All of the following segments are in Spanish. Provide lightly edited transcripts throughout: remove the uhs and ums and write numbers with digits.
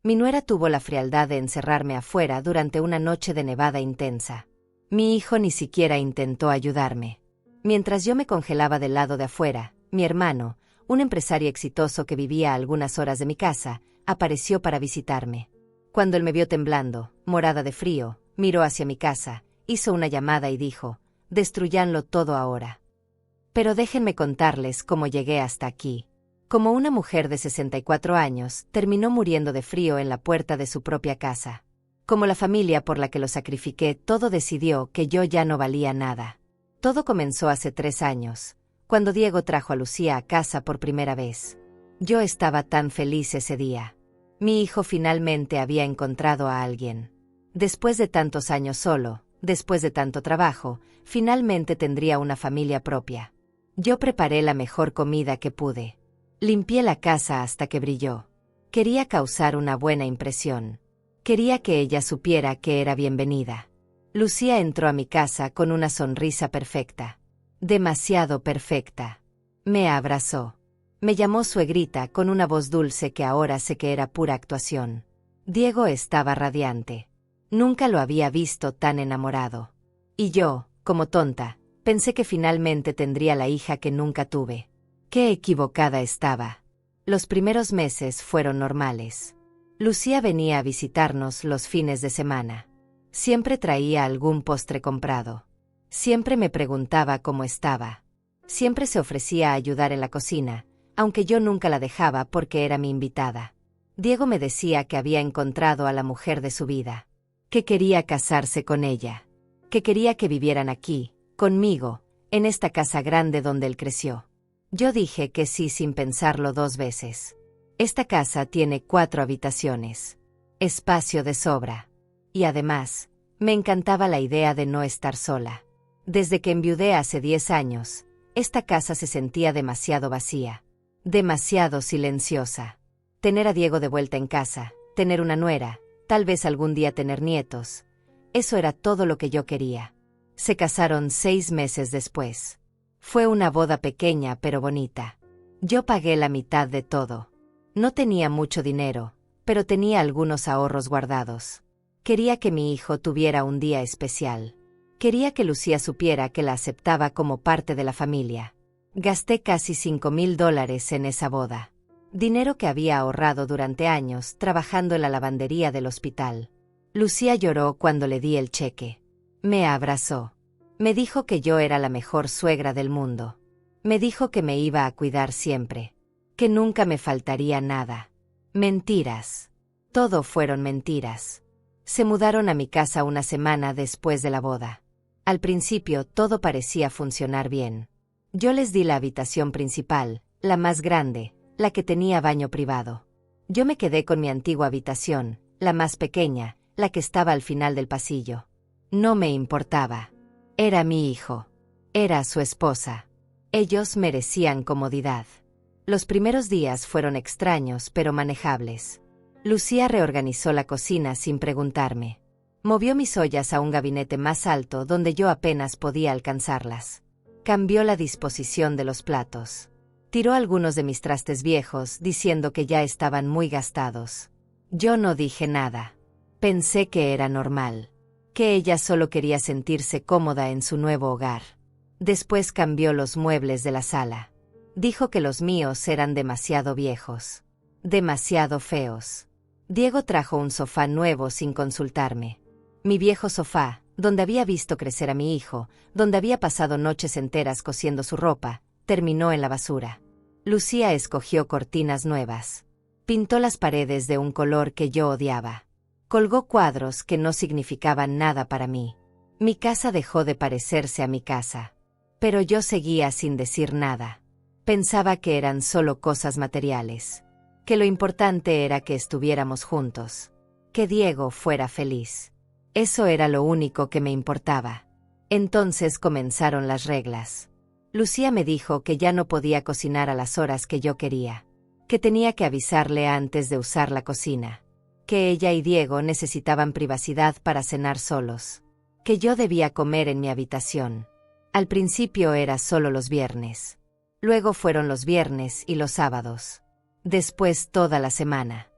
Mi nuera tuvo la frialdad de encerrarme afuera durante una noche de nevada intensa. Mi hijo ni siquiera intentó ayudarme. Mientras yo me congelaba del lado de afuera, mi hermano, un empresario exitoso que vivía a algunas horas de mi casa, apareció para visitarme. Cuando él me vio temblando, morada de frío, miró hacia mi casa, hizo una llamada y dijo: «Destruyanlo todo ahora». Pero déjenme contarles cómo llegué hasta aquí. Como una mujer de 64 años, terminó muriendo de frío en la puerta de su propia casa. Como la familia por la que lo sacrifiqué, todo decidió que yo ya no valía nada. Todo comenzó hace 3 años, cuando Diego trajo a Lucía a casa por primera vez. Yo estaba tan feliz ese día. Mi hijo finalmente había encontrado a alguien. Después de tantos años solo, después de tanto trabajo, finalmente tendría una familia propia. Yo preparé la mejor comida que pude. Limpié la casa hasta que brilló. Quería causar una buena impresión. Quería que ella supiera que era bienvenida. Lucía entró a mi casa con una sonrisa perfecta. Demasiado perfecta. Me abrazó. Me llamó suegrita con una voz dulce que ahora sé que era pura actuación. Diego estaba radiante. Nunca lo había visto tan enamorado. Y yo, como tonta, pensé que finalmente tendría la hija que nunca tuve. Qué equivocada estaba. Los primeros meses fueron normales. Lucía venía a visitarnos los fines de semana. Siempre traía algún postre comprado. Siempre me preguntaba cómo estaba. Siempre se ofrecía a ayudar en la cocina, aunque yo nunca la dejaba porque era mi invitada. Diego me decía que había encontrado a la mujer de su vida, que quería casarse con ella, que quería que vivieran aquí, conmigo, en esta casa grande donde él creció. Yo dije que sí sin pensarlo 2 veces. Esta casa tiene 4 habitaciones. Espacio de sobra. Y además, me encantaba la idea de no estar sola. Desde que enviudé hace 10 años, esta casa se sentía demasiado vacía. Demasiado silenciosa. Tener a Diego de vuelta en casa, tener una nuera, tal vez algún día tener nietos. Eso era todo lo que yo quería. Se casaron 6 meses después. Fue una boda pequeña pero bonita. Yo pagué la mitad de todo. No tenía mucho dinero, pero tenía algunos ahorros guardados. Quería que mi hijo tuviera un día especial. Quería que Lucía supiera que la aceptaba como parte de la familia. Gasté casi $5,000 en esa boda. Dinero que había ahorrado durante años trabajando en la lavandería del hospital. Lucía lloró cuando le di el cheque. Me abrazó. Me dijo que yo era la mejor suegra del mundo. Me dijo que me iba a cuidar siempre. Que nunca me faltaría nada. Mentiras. Todo fueron mentiras. Se mudaron a mi casa una semana después de la boda. Al principio todo parecía funcionar bien. Yo les di la habitación principal, la más grande, la que tenía baño privado. Yo me quedé con mi antigua habitación, la más pequeña, la que estaba al final del pasillo. No me importaba. Era mi hijo. Era su esposa. Ellos merecían comodidad. Los primeros días fueron extraños pero manejables. Lucía reorganizó la cocina sin preguntarme. Movió mis ollas a un gabinete más alto donde yo apenas podía alcanzarlas. Cambió la disposición de los platos. Tiró algunos de mis trastes viejos diciendo que ya estaban muy gastados. Yo no dije nada. Pensé que era normal. Que ella solo quería sentirse cómoda en su nuevo hogar. Después cambió los muebles de la sala. Dijo que los míos eran demasiado viejos. Demasiado feos. Diego trajo un sofá nuevo sin consultarme. Mi viejo sofá, donde había visto crecer a mi hijo, donde había pasado noches enteras cosiendo su ropa, terminó en la basura. Lucía escogió cortinas nuevas. Pintó las paredes de un color que yo odiaba. Colgó cuadros que no significaban nada para mí. Mi casa dejó de parecerse a mi casa. Pero yo seguía sin decir nada. Pensaba que eran solo cosas materiales. Que lo importante era que estuviéramos juntos. Que Diego fuera feliz. Eso era lo único que me importaba. Entonces comenzaron las reglas. Lucía me dijo que ya no podía cocinar a las horas que yo quería. Que tenía que avisarle antes de usar la cocina. Que ella y Diego necesitaban privacidad para cenar solos. Que yo debía comer en mi habitación. Al principio era solo los viernes. Luego fueron los viernes y los sábados. Después toda la semana.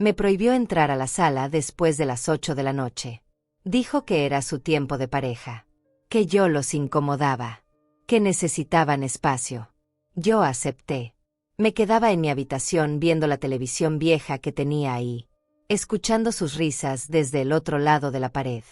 Me prohibió entrar a la sala después de las 8 de la noche. Dijo que era su tiempo de pareja, que yo los incomodaba, que necesitaban espacio. Yo acepté. Me quedaba en mi habitación viendo la televisión vieja que tenía ahí, escuchando sus risas desde el otro lado de la pared,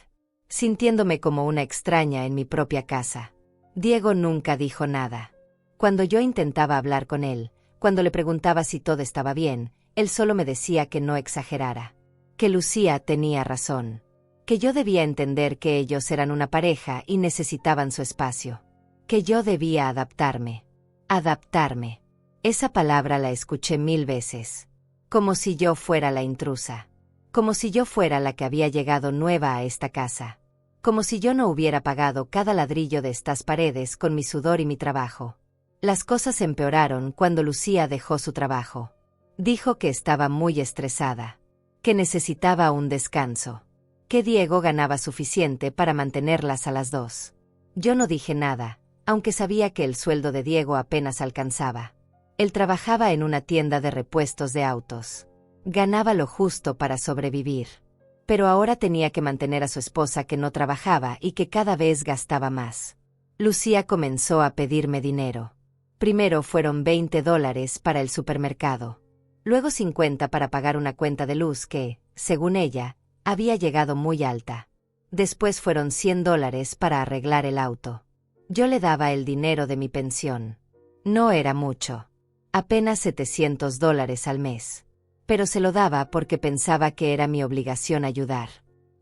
sintiéndome como una extraña en mi propia casa. Diego nunca dijo nada. Cuando yo intentaba hablar con él, cuando le preguntaba si todo estaba bien, él solo me decía que no exagerara, que Lucía tenía razón, que yo debía entender que ellos eran una pareja y necesitaban su espacio, que yo debía adaptarme. Adaptarme. Esa palabra la escuché 1000 veces. Como si yo fuera la intrusa. Como si yo fuera la que había llegado nueva a esta casa. Como si yo no hubiera pagado cada ladrillo de estas paredes con mi sudor y mi trabajo. Las cosas empeoraron cuando Lucía dejó su trabajo. Dijo que estaba muy estresada, que necesitaba un descanso, que Diego ganaba suficiente para mantenerlas a las dos. Yo no dije nada, aunque sabía que el sueldo de Diego apenas alcanzaba. Él trabajaba en una tienda de repuestos de autos. Ganaba lo justo para sobrevivir. Pero ahora tenía que mantener a su esposa que no trabajaba y que cada vez gastaba más. Lucía comenzó a pedirme dinero. Primero fueron $20 para el supermercado. Luego 50 para pagar una cuenta de luz que, según ella, había llegado muy alta. Después fueron $100 para arreglar el auto. Yo le daba el dinero de mi pensión. No era mucho. Apenas $700 al mes. Pero se lo daba porque pensaba que era mi obligación ayudar.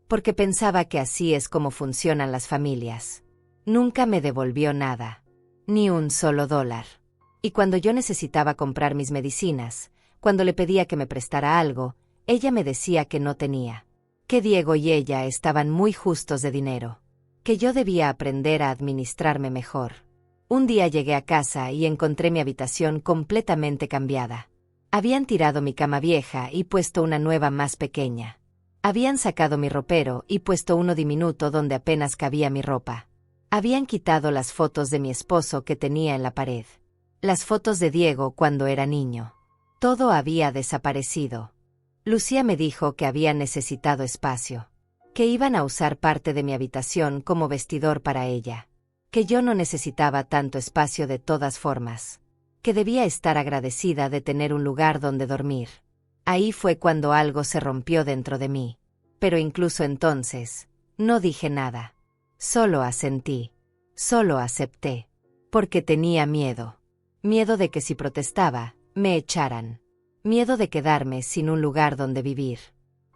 Porque pensaba que así es como funcionan las familias. Nunca me devolvió nada. Ni un solo dólar. Y cuando yo necesitaba comprar mis medicinas, cuando le pedía que me prestara algo, ella me decía que no tenía. Que Diego y ella estaban muy justos de dinero. Que yo debía aprender a administrarme mejor. Un día llegué a casa y encontré mi habitación completamente cambiada. Habían tirado mi cama vieja y puesto una nueva más pequeña. Habían sacado mi ropero y puesto uno diminuto donde apenas cabía mi ropa. Habían quitado las fotos de mi esposo que tenía en la pared. Las fotos de Diego cuando era niño. Todo había desaparecido. Lucía me dijo que había necesitado espacio. Que iban a usar parte de mi habitación como vestidor para ella. Que yo no necesitaba tanto espacio de todas formas. Que debía estar agradecida de tener un lugar donde dormir. Ahí fue cuando algo se rompió dentro de mí. Pero incluso entonces, no dije nada. Solo asentí. Solo acepté. Porque tenía miedo. Miedo de que si protestaba, me echaran. Miedo de quedarme sin un lugar donde vivir.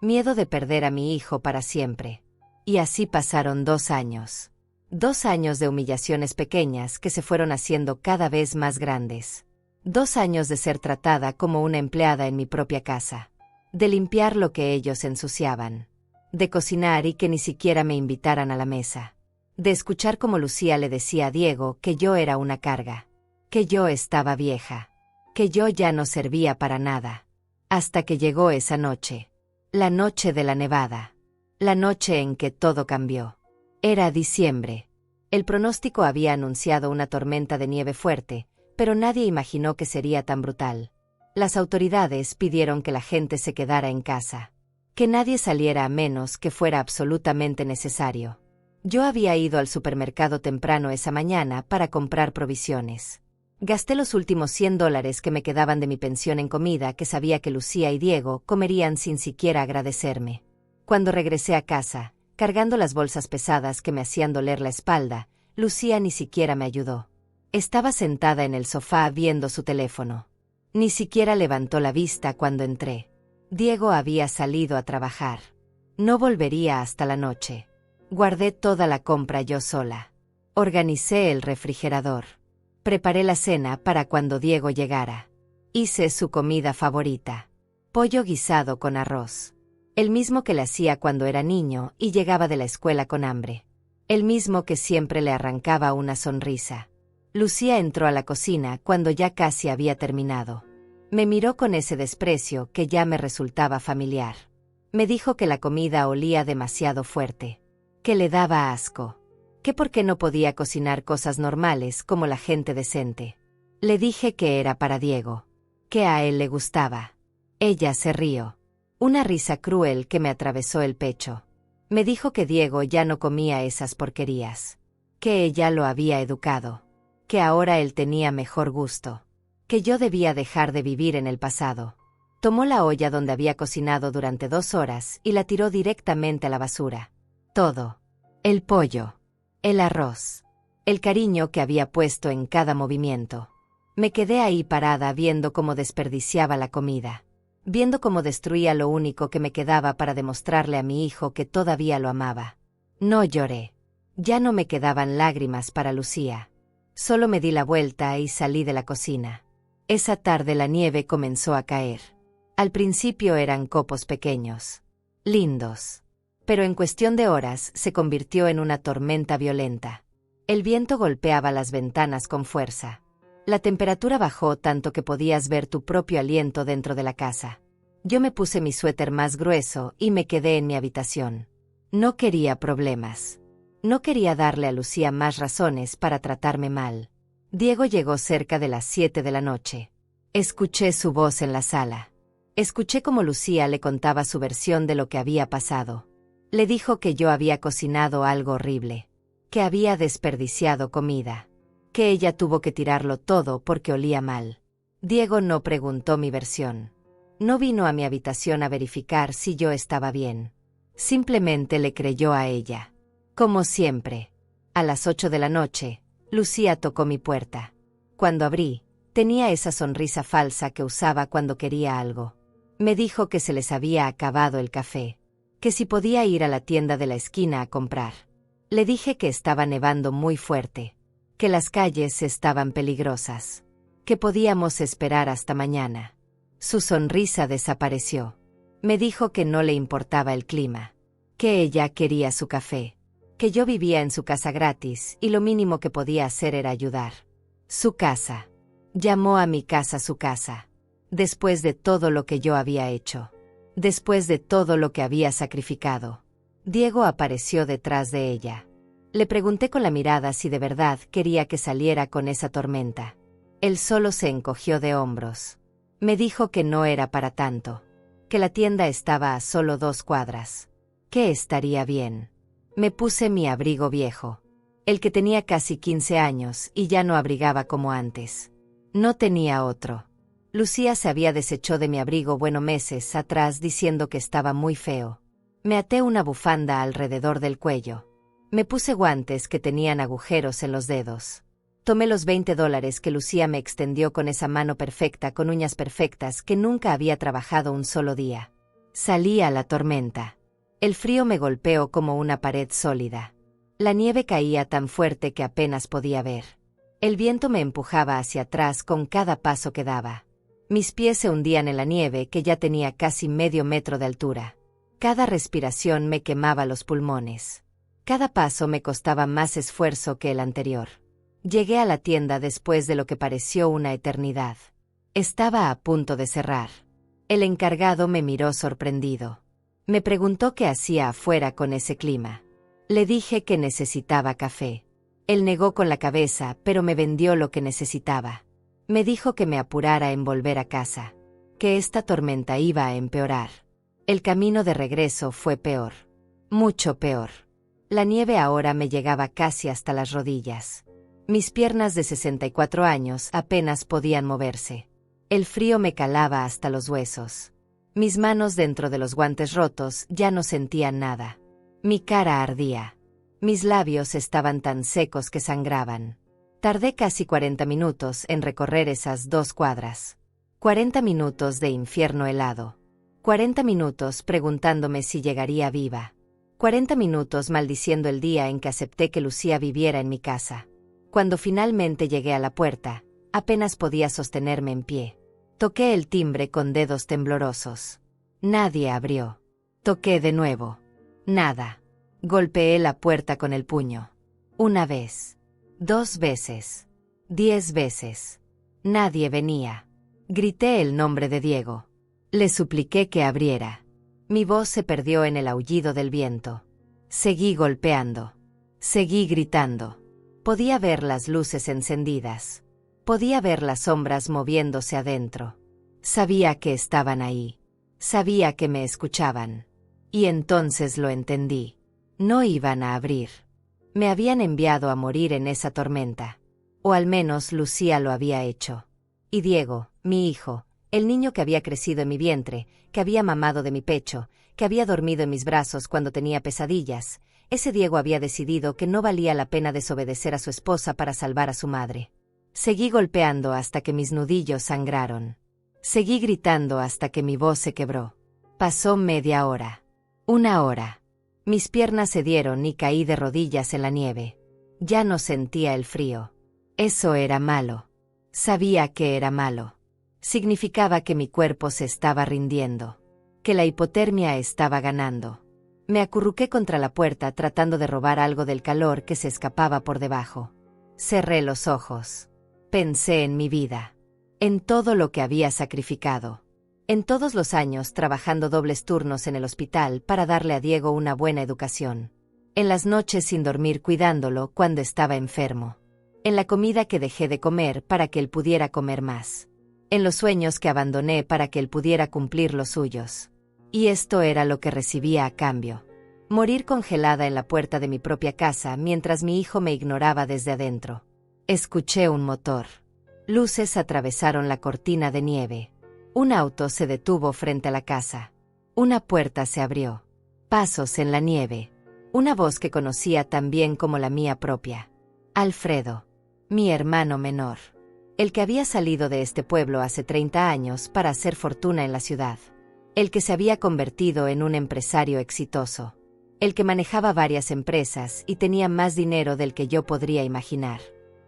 Miedo de perder a mi hijo para siempre. Y así pasaron 2 años. 2 años de humillaciones pequeñas que se fueron haciendo cada vez más grandes. 2 años de ser tratada como una empleada en mi propia casa. De limpiar lo que ellos ensuciaban. De cocinar y que ni siquiera me invitaran a la mesa. De escuchar como Lucía le decía a Diego que yo era una carga. Que yo estaba vieja. Que yo ya no servía para nada. Hasta que llegó esa noche. La noche de la nevada. La noche en que todo cambió. Era diciembre. El pronóstico había anunciado una tormenta de nieve fuerte, pero nadie imaginó que sería tan brutal. Las autoridades pidieron que la gente se quedara en casa. Que nadie saliera a menos que fuera absolutamente necesario. Yo había ido al supermercado temprano esa mañana para comprar provisiones. Gasté los últimos $100 que me quedaban de mi pensión en comida que sabía que Lucía y Diego comerían sin siquiera agradecerme. Cuando regresé a casa, cargando las bolsas pesadas que me hacían doler la espalda, Lucía ni siquiera me ayudó. Estaba sentada en el sofá viendo su teléfono. Ni siquiera levantó la vista cuando entré. Diego había salido a trabajar. No volvería hasta la noche. Guardé toda la compra yo sola. Organicé el refrigerador. Preparé la cena para cuando Diego llegara. Hice su comida favorita. Pollo guisado con arroz. El mismo que le hacía cuando era niño y llegaba de la escuela con hambre. El mismo que siempre le arrancaba una sonrisa. Lucía entró a la cocina cuando ya casi había terminado. Me miró con ese desprecio que ya me resultaba familiar. Me dijo que la comida olía demasiado fuerte. Que le daba asco. Que por qué no podía cocinar cosas normales como la gente decente. Le dije que era para Diego. Que a él le gustaba. Ella se rió. Una risa cruel que me atravesó el pecho. Me dijo que Diego ya no comía esas porquerías. Que ella lo había educado. Que ahora él tenía mejor gusto. Que yo debía dejar de vivir en el pasado. Tomó la olla donde había cocinado durante 2 horas y la tiró directamente a la basura. Todo. El pollo. El arroz. El cariño que había puesto en cada movimiento. Me quedé ahí parada viendo cómo desperdiciaba la comida. Viendo cómo destruía lo único que me quedaba para demostrarle a mi hijo que todavía lo amaba. No lloré. Ya no me quedaban lágrimas para Lucía. Solo me di la vuelta y salí de la cocina. Esa tarde la nieve comenzó a caer. Al principio eran copos pequeños. Lindos. Pero en cuestión de horas se convirtió en una tormenta violenta. El viento golpeaba las ventanas con fuerza. La temperatura bajó tanto que podías ver tu propio aliento dentro de la casa. Yo me puse mi suéter más grueso y me quedé en mi habitación. No quería problemas. No quería darle a Lucía más razones para tratarme mal. Diego llegó cerca de las 7 de la noche. Escuché su voz en la sala. Escuché cómo Lucía le contaba su versión de lo que había pasado. Le dijo que yo había cocinado algo horrible. Que había desperdiciado comida. Que ella tuvo que tirarlo todo porque olía mal. Diego no preguntó mi versión. No vino a mi habitación a verificar si yo estaba bien. Simplemente le creyó a ella. Como siempre. A las 8 de la noche, Lucía tocó mi puerta. Cuando abrí, tenía esa sonrisa falsa que usaba cuando quería algo. Me dijo que se les había acabado el café. Que si podía ir a la tienda de la esquina a comprar. Le dije que estaba nevando muy fuerte. Que las calles estaban peligrosas. Que podíamos esperar hasta mañana. Su sonrisa desapareció. Me dijo que no le importaba el clima. Que ella quería su café. Que yo vivía en su casa gratis y lo mínimo que podía hacer era ayudar. Su casa. Llamó a mi casa su casa. Después de todo lo que yo había hecho. Después de todo lo que había sacrificado. Diego apareció detrás de ella. Le pregunté con la mirada si de verdad quería que saliera con esa tormenta. Él solo se encogió de hombros. Me dijo que no era para tanto. Que la tienda estaba a solo 2 cuadras. Que estaría bien. Me puse mi abrigo viejo. El que tenía casi 15 años y ya no abrigaba como antes. No tenía otro. Lucía se había deshecho de mi abrigo meses atrás diciendo que estaba muy feo. Me até una bufanda alrededor del cuello. Me puse guantes que tenían agujeros en los dedos. Tomé los $20 que Lucía me extendió con esa mano perfecta con uñas perfectas que nunca había trabajado un solo día. Salí a la tormenta. El frío me golpeó como una pared sólida. La nieve caía tan fuerte que apenas podía ver. El viento me empujaba hacia atrás con cada paso que daba. Mis pies se hundían en la nieve que ya tenía casi medio metro de altura. Cada respiración me quemaba los pulmones. Cada paso me costaba más esfuerzo que el anterior. Llegué a la tienda después de lo que pareció una eternidad. Estaba a punto de cerrar. El encargado me miró sorprendido. Me preguntó qué hacía afuera con ese clima. Le dije que necesitaba café. Él negó con la cabeza, pero me vendió lo que necesitaba. Me dijo que me apurara en volver a casa. Que esta tormenta iba a empeorar. El camino de regreso fue peor. Mucho peor. La nieve ahora me llegaba casi hasta las rodillas. Mis piernas de 64 años apenas podían moverse. El frío me calaba hasta los huesos. Mis manos dentro de los guantes rotos ya no sentían nada. Mi cara ardía. Mis labios estaban tan secos que sangraban. Tardé casi 40 minutos en recorrer esas 2 cuadras. 40 minutos de infierno helado. 40 minutos preguntándome si llegaría viva. 40 minutos maldiciendo el día en que acepté que Lucía viviera en mi casa. Cuando finalmente llegué a la puerta, apenas podía sostenerme en pie. Toqué el timbre con dedos temblorosos. Nadie abrió. Toqué de nuevo. Nada. Golpeé la puerta con el puño. 1 vez. 2 veces. 10 veces. Nadie venía. Grité el nombre de Diego. Le supliqué que abriera. Mi voz se perdió en el aullido del viento. Seguí golpeando. Seguí gritando. Podía ver las luces encendidas. Podía ver las sombras moviéndose adentro. Sabía que estaban ahí. Sabía que me escuchaban. Y entonces lo entendí. No iban a abrir. Me habían enviado a morir en esa tormenta. O al menos Lucía lo había hecho. Y Diego, mi hijo, el niño que había crecido en mi vientre, que había mamado de mi pecho, que había dormido en mis brazos cuando tenía pesadillas, ese Diego había decidido que no valía la pena desobedecer a su esposa para salvar a su madre. Seguí golpeando hasta que mis nudillos sangraron. Seguí gritando hasta que mi voz se quebró. Pasó media hora. 1 hora. Mis piernas cedieron y caí de rodillas en la nieve. Ya no sentía el frío. Eso era malo. Sabía que era malo. Significaba que mi cuerpo se estaba rindiendo. Que la hipotermia estaba ganando. Me acurruqué contra la puerta tratando de robar algo del calor que se escapaba por debajo. Cerré los ojos. Pensé en mi vida. En todo lo que había sacrificado. En todos los años trabajando dobles turnos en el hospital para darle a Diego una buena educación. En las noches sin dormir cuidándolo cuando estaba enfermo. En la comida que dejé de comer para que él pudiera comer más. En los sueños que abandoné para que él pudiera cumplir los suyos. Y esto era lo que recibía a cambio. Morir congelada en la puerta de mi propia casa mientras mi hijo me ignoraba desde adentro. Escuché un motor. Luces atravesaron la cortina de nieve. Un auto se detuvo frente a la casa. Una puerta se abrió. Pasos en la nieve. Una voz que conocía tan bien como la mía propia. Alfredo. Mi hermano menor. El que había salido de este pueblo hace 30 años para hacer fortuna en la ciudad. El que se había convertido en un empresario exitoso. El que manejaba varias empresas y tenía más dinero del que yo podría imaginar.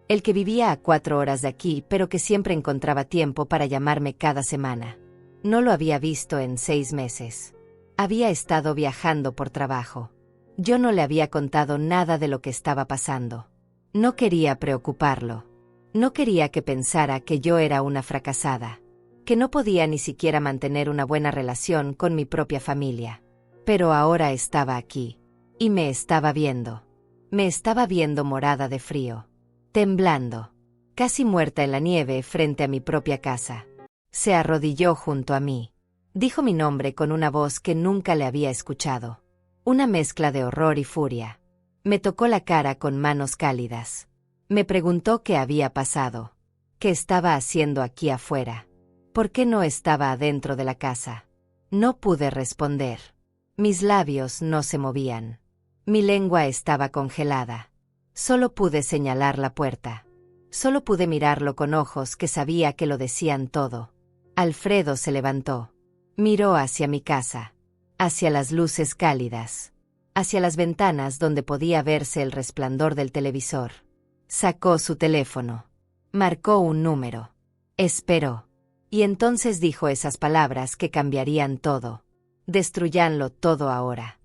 El que vivía a 4 horas de aquí, pero que siempre encontraba tiempo para llamarme cada semana. No lo había visto en 6 meses. Había estado viajando por trabajo. Yo no le había contado nada de lo que estaba pasando. No quería preocuparlo. No quería que pensara que yo era una fracasada. Que no podía ni siquiera mantener una buena relación con mi propia familia. Pero ahora estaba aquí. Y me estaba viendo. Me estaba viendo morada de frío. Temblando. Casi muerta en la nieve frente a mi propia casa. Se arrodilló junto a mí. Dijo mi nombre con una voz que nunca le había escuchado. Una mezcla de horror y furia. Me tocó la cara con manos cálidas. Me preguntó qué había pasado. ¿Qué estaba haciendo aquí afuera? ¿Por qué no estaba adentro de la casa? No pude responder. Mis labios no se movían. Mi lengua estaba congelada. Solo pude señalar la puerta. Solo pude mirarlo con ojos que sabía que lo decían todo. Alfredo se levantó. Miró hacia mi casa. Hacia las luces cálidas. Hacia las ventanas donde podía verse el resplandor del televisor. Sacó su teléfono. Marcó un número. Esperó. Y entonces dijo esas palabras que cambiarían todo. Destruyanlo todo ahora.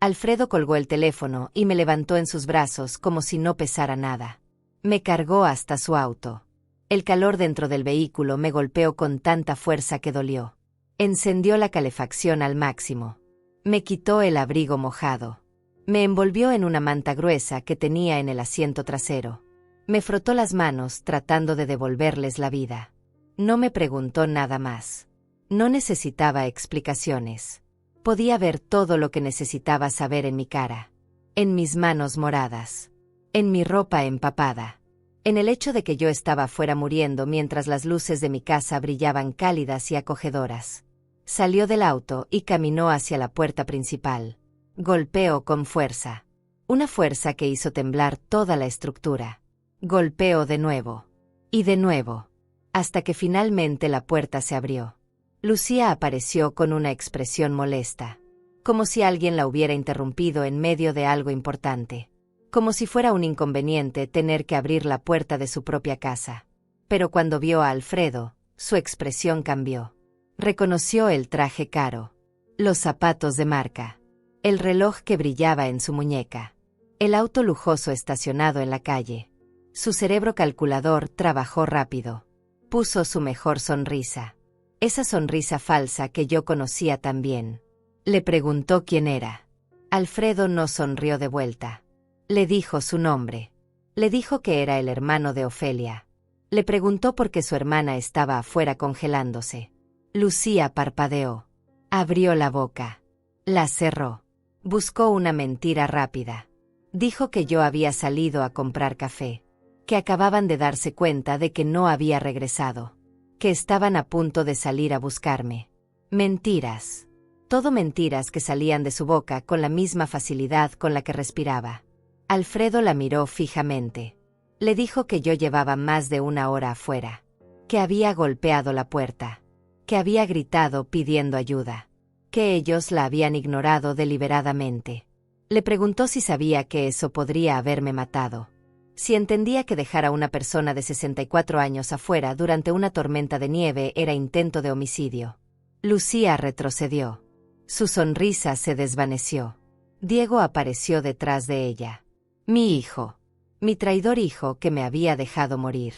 Alfredo colgó el teléfono y me levantó en sus brazos como si no pesara nada. Me cargó hasta su auto. El calor dentro del vehículo me golpeó con tanta fuerza que dolió. Encendió la calefacción al máximo. Me quitó el abrigo mojado. Me envolvió en una manta gruesa que tenía en el asiento trasero. Me frotó las manos tratando de devolverles la vida. No me preguntó nada más. No necesitaba explicaciones. Podía ver todo lo que necesitaba saber en mi cara. En mis manos moradas. En mi ropa empapada. En el hecho de que yo estaba afuera muriendo mientras las luces de mi casa brillaban cálidas y acogedoras. Salió del auto y caminó hacia la puerta principal. Golpeó con fuerza. Una fuerza que hizo temblar toda la estructura. Golpeó de nuevo. Y de nuevo. Hasta que finalmente la puerta se abrió. Lucía apareció con una expresión molesta. Como si alguien la hubiera interrumpido en medio de algo importante. Como si fuera un inconveniente tener que abrir la puerta de su propia casa. Pero cuando vio a Alfredo, su expresión cambió. Reconoció el traje caro. Los zapatos de marca. El reloj que brillaba en su muñeca. El auto lujoso estacionado en la calle. Su cerebro calculador trabajó rápido. Puso su mejor sonrisa. Esa sonrisa falsa que yo conocía tan bien. Le preguntó quién era. Alfredo no sonrió de vuelta. Le dijo su nombre. Le dijo que era el hermano de Ofelia. Le preguntó por qué su hermana estaba afuera congelándose. Lucía parpadeó. Abrió la boca. La cerró. Buscó una mentira rápida. Dijo que yo había salido a comprar café, que acababan de darse cuenta de que no había regresado, que estaban a punto de salir a buscarme. Mentiras. Todo mentiras que salían de su boca con la misma facilidad con la que respiraba. Alfredo la miró fijamente. Le dijo que yo llevaba más de una hora afuera, que había golpeado la puerta, que había gritado pidiendo ayuda, que ellos la habían ignorado deliberadamente. Le preguntó si sabía que eso podría haberme matado. Si entendía que dejar a una persona de 64 años afuera durante una tormenta de nieve era intento de homicidio. Lucía retrocedió. Su sonrisa se desvaneció. Diego apareció detrás de ella. Mi hijo. Mi traidor hijo que me había dejado morir.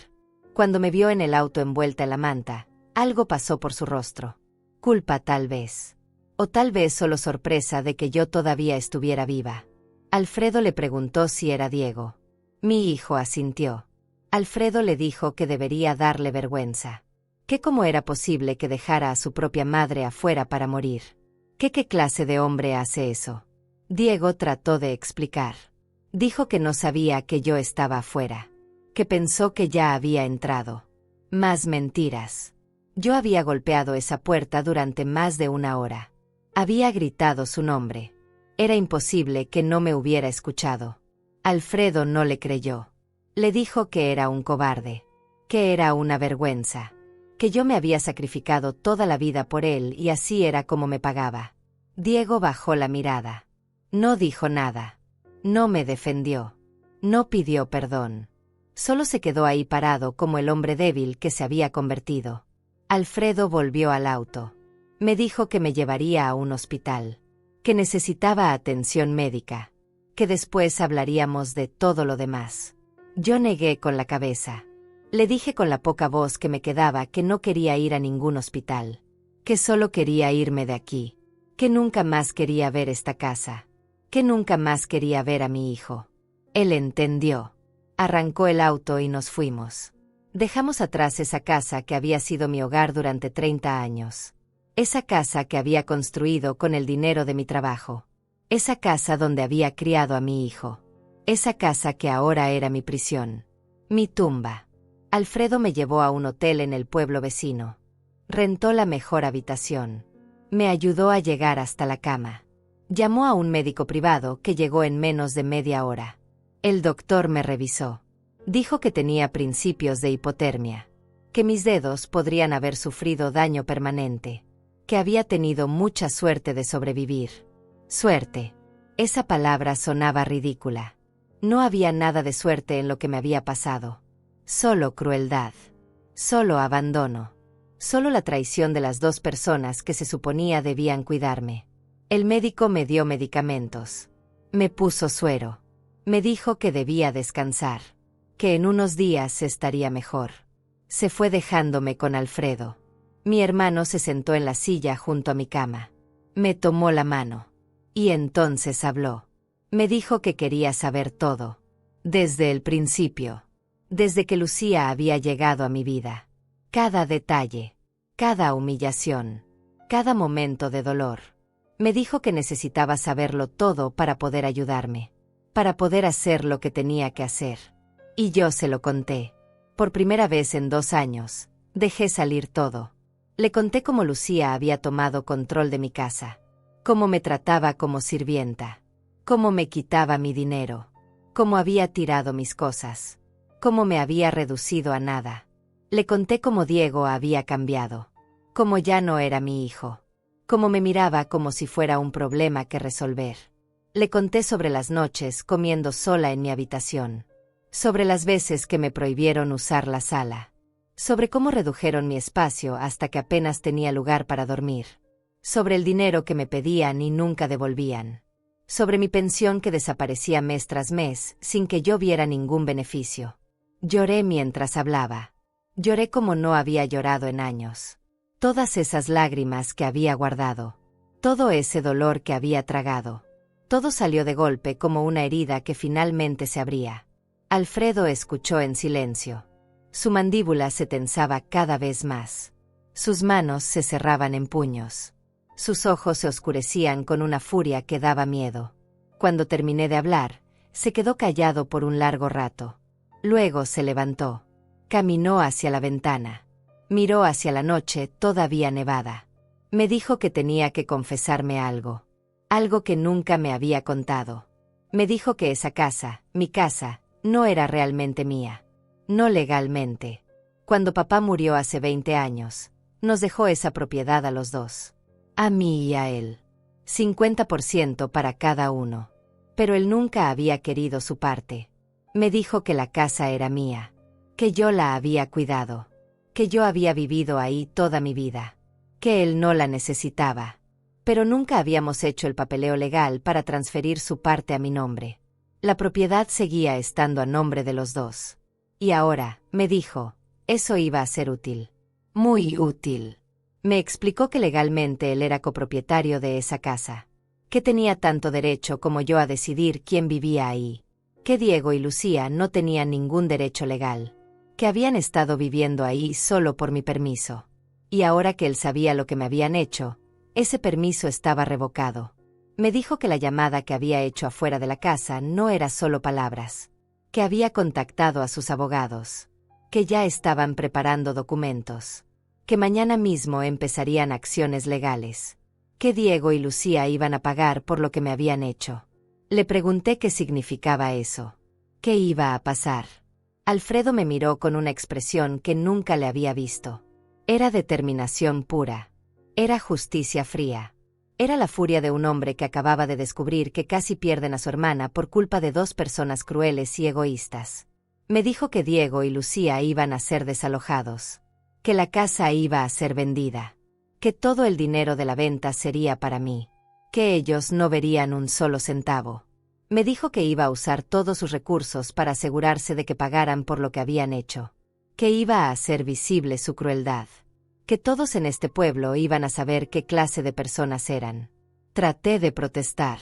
Cuando me vio en el auto envuelta en la manta, algo pasó por su rostro. Culpa tal vez. O tal vez solo sorpresa de que yo todavía estuviera viva. Alfredo le preguntó si era Diego. Mi hijo asintió. Alfredo le dijo que debería darle vergüenza. Que cómo era posible que dejara a su propia madre afuera para morir. ¿Qué clase de hombre hace eso? Diego trató de explicar. Dijo que no sabía que yo estaba afuera. Que pensó que ya había entrado. Más mentiras. Yo había golpeado esa puerta durante más de una hora. Había gritado su nombre. Era imposible que no me hubiera escuchado. Alfredo no le creyó. Le dijo que era un cobarde. Que era una vergüenza. Que yo me había sacrificado toda la vida por él y así era como me pagaba. Diego bajó la mirada. No dijo nada. No me defendió. No pidió perdón. Solo se quedó ahí parado como el hombre débil que se había convertido. Alfredo volvió al auto. Me dijo que me llevaría a un hospital. Que necesitaba atención médica. Que después hablaríamos de todo lo demás. Yo negué con la cabeza. Le dije con la poca voz que me quedaba que no quería ir a ningún hospital. Que solo quería irme de aquí. Que nunca más quería ver esta casa. Que nunca más quería ver a mi hijo. Él entendió. Arrancó el auto y nos fuimos. Dejamos atrás esa casa que había sido mi hogar durante 30 años. Esa casa que había construido con el dinero de mi trabajo. Esa casa donde había criado a mi hijo. Esa casa que ahora era mi prisión. Mi tumba. Alfredo me llevó a un hotel en el pueblo vecino. Rentó la mejor habitación. Me ayudó a llegar hasta la cama. Llamó a un médico privado que llegó en menos de media hora. El doctor me revisó. Dijo que tenía principios de hipotermia. Que mis dedos podrían haber sufrido daño permanente. Que había tenido mucha suerte de sobrevivir. Suerte. Esa palabra sonaba ridícula. No había nada de suerte en lo que me había pasado. Solo crueldad. Solo abandono. Solo la traición de las dos personas que se suponía debían cuidarme. El médico me dio medicamentos. Me puso suero. Me dijo que debía descansar. Que en unos días estaría mejor. Se fue dejándome con Alfredo. Mi hermano se sentó en la silla junto a mi cama. Me tomó la mano. Y entonces habló. Me dijo que quería saber todo. Desde el principio. Desde que Lucía había llegado a mi vida. Cada detalle. Cada humillación. Cada momento de dolor. Me dijo que necesitaba saberlo todo para poder ayudarme. Para poder hacer lo que tenía que hacer. Y yo se lo conté. Por primera vez en 2 años. Dejé salir todo. Le conté cómo Lucía había tomado control de mi casa. Cómo me trataba como sirvienta. Cómo me quitaba mi dinero. Cómo había tirado mis cosas. Cómo me había reducido a nada. Le conté cómo Diego había cambiado. Cómo ya no era mi hijo. Cómo me miraba como si fuera un problema que resolver. Le conté sobre las noches comiendo sola en mi habitación. Sobre las veces que me prohibieron usar la sala. Sobre cómo redujeron mi espacio hasta que apenas tenía lugar para dormir. Sobre el dinero que me pedían y nunca devolvían. Sobre mi pensión que desaparecía mes tras mes sin que yo viera ningún beneficio. Lloré mientras hablaba. Lloré como no había llorado en años. Todas esas lágrimas que había guardado. Todo ese dolor que había tragado. Todo salió de golpe como una herida que finalmente se abría. Alfredo escuchó en silencio. Su mandíbula se tensaba cada vez más. Sus manos se cerraban en puños. Sus ojos se oscurecían con una furia que daba miedo. Cuando terminé de hablar, se quedó callado por un largo rato. Luego se levantó. Caminó hacia la ventana. Miró hacia la noche todavía nevada. Me dijo que tenía que confesarme algo. Algo que nunca me había contado. Me dijo que esa casa, mi casa, no era realmente mía. No legalmente. Cuando papá murió hace 20 años, nos dejó esa propiedad a los dos. A mí y a él. 50% para cada uno. Pero él nunca había querido su parte. Me dijo que la casa era mía. Que yo la había cuidado. Que yo había vivido ahí toda mi vida. Que él no la necesitaba. Pero nunca habíamos hecho el papeleo legal para transferir su parte a mi nombre. La propiedad seguía estando a nombre de los dos. Y ahora, me dijo, eso iba a ser útil. Muy útil. Me explicó que legalmente él era copropietario de esa casa. Que tenía tanto derecho como yo a decidir quién vivía ahí. Que Diego y Lucía no tenían ningún derecho legal. Que habían estado viviendo ahí solo por mi permiso. Y ahora que él sabía lo que me habían hecho, ese permiso estaba revocado. Me dijo que la llamada que había hecho afuera de la casa no era solo palabras. Que había contactado a sus abogados. Que ya estaban preparando documentos. Que mañana mismo empezarían acciones legales. Que Diego y Lucía iban a pagar por lo que me habían hecho. Le pregunté qué significaba eso. ¿Qué iba a pasar? Alfredo me miró con una expresión que nunca le había visto. Era determinación pura. Era justicia fría. Era la furia de un hombre que acababa de descubrir que casi pierden a su hermana por culpa de dos personas crueles y egoístas. Me dijo que Diego y Lucía iban a ser desalojados. Que la casa iba a ser vendida. Que todo el dinero de la venta sería para mí. Que ellos no verían un solo centavo. Me dijo que iba a usar todos sus recursos para asegurarse de que pagaran por lo que habían hecho. Que iba a hacer visible su crueldad. Que todos en este pueblo iban a saber qué clase de personas eran. Traté de protestar.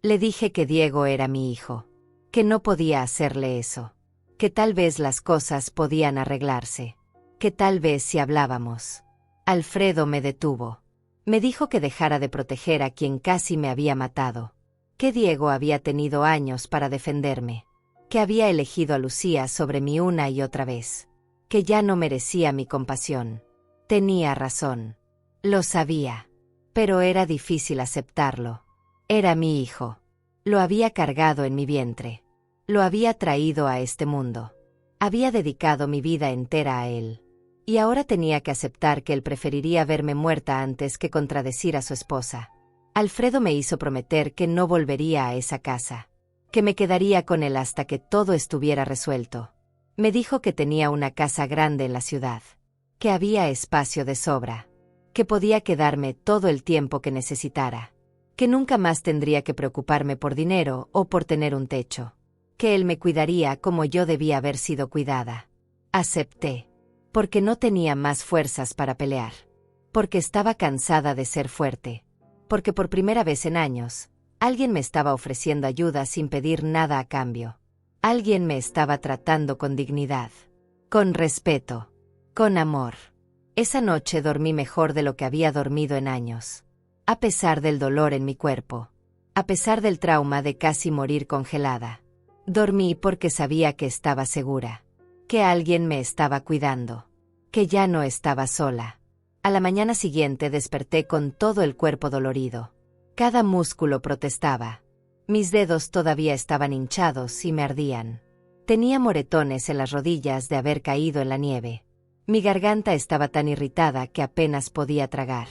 Le dije que Diego era mi hijo. Que no podía hacerle eso. Que tal vez las cosas podían arreglarse. Que tal vez si hablábamos. Alfredo me detuvo. Me dijo que dejara de proteger a quien casi me había matado. Que Diego había tenido años para defenderme. Que había elegido a Lucía sobre mí una y otra vez. Que ya no merecía mi compasión. Tenía razón. Lo sabía. Pero era difícil aceptarlo. Era mi hijo. Lo había cargado en mi vientre. Lo había traído a este mundo. Había dedicado mi vida entera a él. Y ahora tenía que aceptar que él preferiría verme muerta antes que contradecir a su esposa. Alfredo me hizo prometer que no volvería a esa casa. Que me quedaría con él hasta que todo estuviera resuelto. Me dijo que tenía una casa grande en la ciudad. Que había espacio de sobra. Que podía quedarme todo el tiempo que necesitara. Que nunca más tendría que preocuparme por dinero o por tener un techo. Que él me cuidaría como yo debía haber sido cuidada. Acepté. Porque no tenía más fuerzas para pelear. Porque estaba cansada de ser fuerte. Porque por primera vez en años, alguien me estaba ofreciendo ayuda sin pedir nada a cambio. Alguien me estaba tratando con dignidad. Con respeto. Con amor. Esa noche dormí mejor de lo que había dormido en años. A pesar del dolor en mi cuerpo. A pesar del trauma de casi morir congelada. Dormí porque sabía que estaba segura. Que alguien me estaba cuidando. Que ya no estaba sola. A la mañana siguiente desperté con todo el cuerpo dolorido. Cada músculo protestaba. Mis dedos todavía estaban hinchados y me ardían. Tenía moretones en las rodillas de haber caído en la nieve. Mi garganta estaba tan irritada que apenas podía tragar.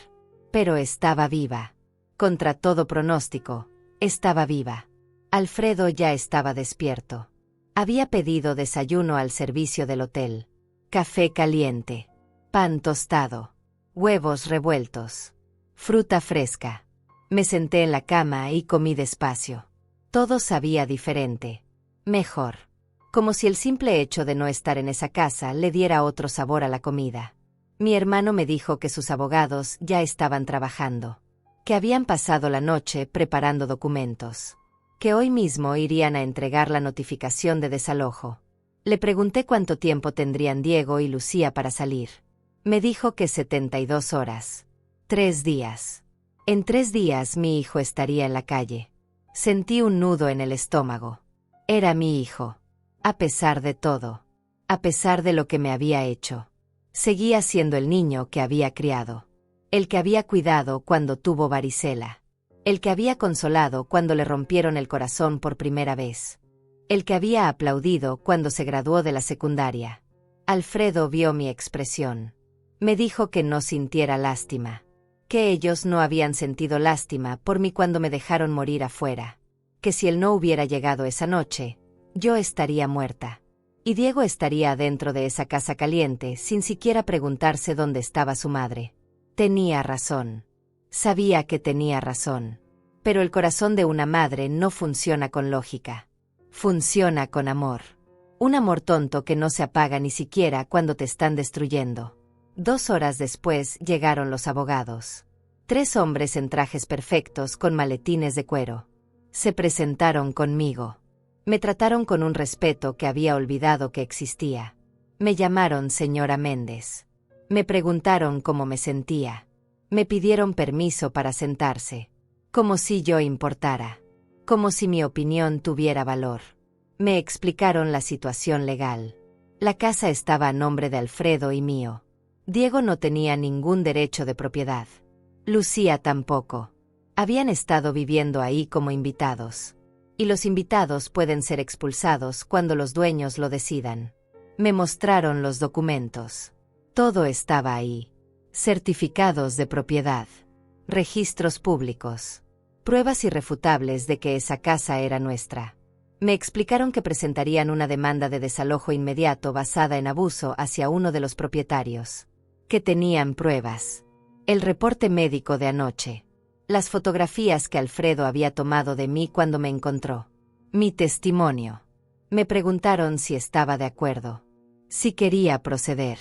Pero estaba viva. Contra todo pronóstico, estaba viva. Alfredo ya estaba despierto. Había pedido desayuno al servicio del hotel. Café caliente. Pan tostado. Huevos revueltos. Fruta fresca. Me senté en la cama y comí despacio. Todo sabía diferente. Mejor. Como si el simple hecho de no estar en esa casa le diera otro sabor a la comida. Mi hermano me dijo que sus abogados ya estaban trabajando. Que habían pasado la noche preparando documentos. Que hoy mismo irían a entregar la notificación de desalojo. Le pregunté cuánto tiempo tendrían Diego y Lucía para salir. Me dijo que 72 horas. 3 días. En 3 días mi hijo estaría en la calle. Sentí un nudo en el estómago. Era mi hijo. A pesar de todo. A pesar de lo que me había hecho. Seguía siendo el niño que había criado. El que había cuidado cuando tuvo varicela. El que había consolado cuando le rompieron el corazón por primera vez. El que había aplaudido cuando se graduó de la secundaria. Alfredo vio mi expresión. Me dijo que no sintiera lástima. Que ellos no habían sentido lástima por mí cuando me dejaron morir afuera. Que si él no hubiera llegado esa noche, yo estaría muerta. Y Diego estaría adentro de esa casa caliente sin siquiera preguntarse dónde estaba su madre. Tenía razón. Sabía que tenía razón. Pero el corazón de una madre no funciona con lógica. Funciona con amor. Un amor tonto que no se apaga ni siquiera cuando te están destruyendo. 2 horas después llegaron los abogados. 3 hombres en trajes perfectos con maletines de cuero. Se presentaron conmigo. Me trataron con un respeto que había olvidado que existía. Me llamaron señora Méndez. Me preguntaron cómo me sentía. Me pidieron permiso para sentarse. Como si yo importara. Como si mi opinión tuviera valor. Me explicaron la situación legal. La casa estaba a nombre de Alfredo y mío. Diego no tenía ningún derecho de propiedad. Lucía tampoco. Habían estado viviendo ahí como invitados. Y los invitados pueden ser expulsados cuando los dueños lo decidan. Me mostraron los documentos. Todo estaba ahí. Certificados de propiedad. Registros públicos. Pruebas irrefutables de que esa casa era nuestra. Me explicaron que presentarían una demanda de desalojo inmediato basada en abuso hacia uno de los propietarios. Que tenían pruebas. El reporte médico de anoche. Las fotografías que Alfredo había tomado de mí cuando me encontró. Mi testimonio. Me preguntaron si estaba de acuerdo. Si quería proceder.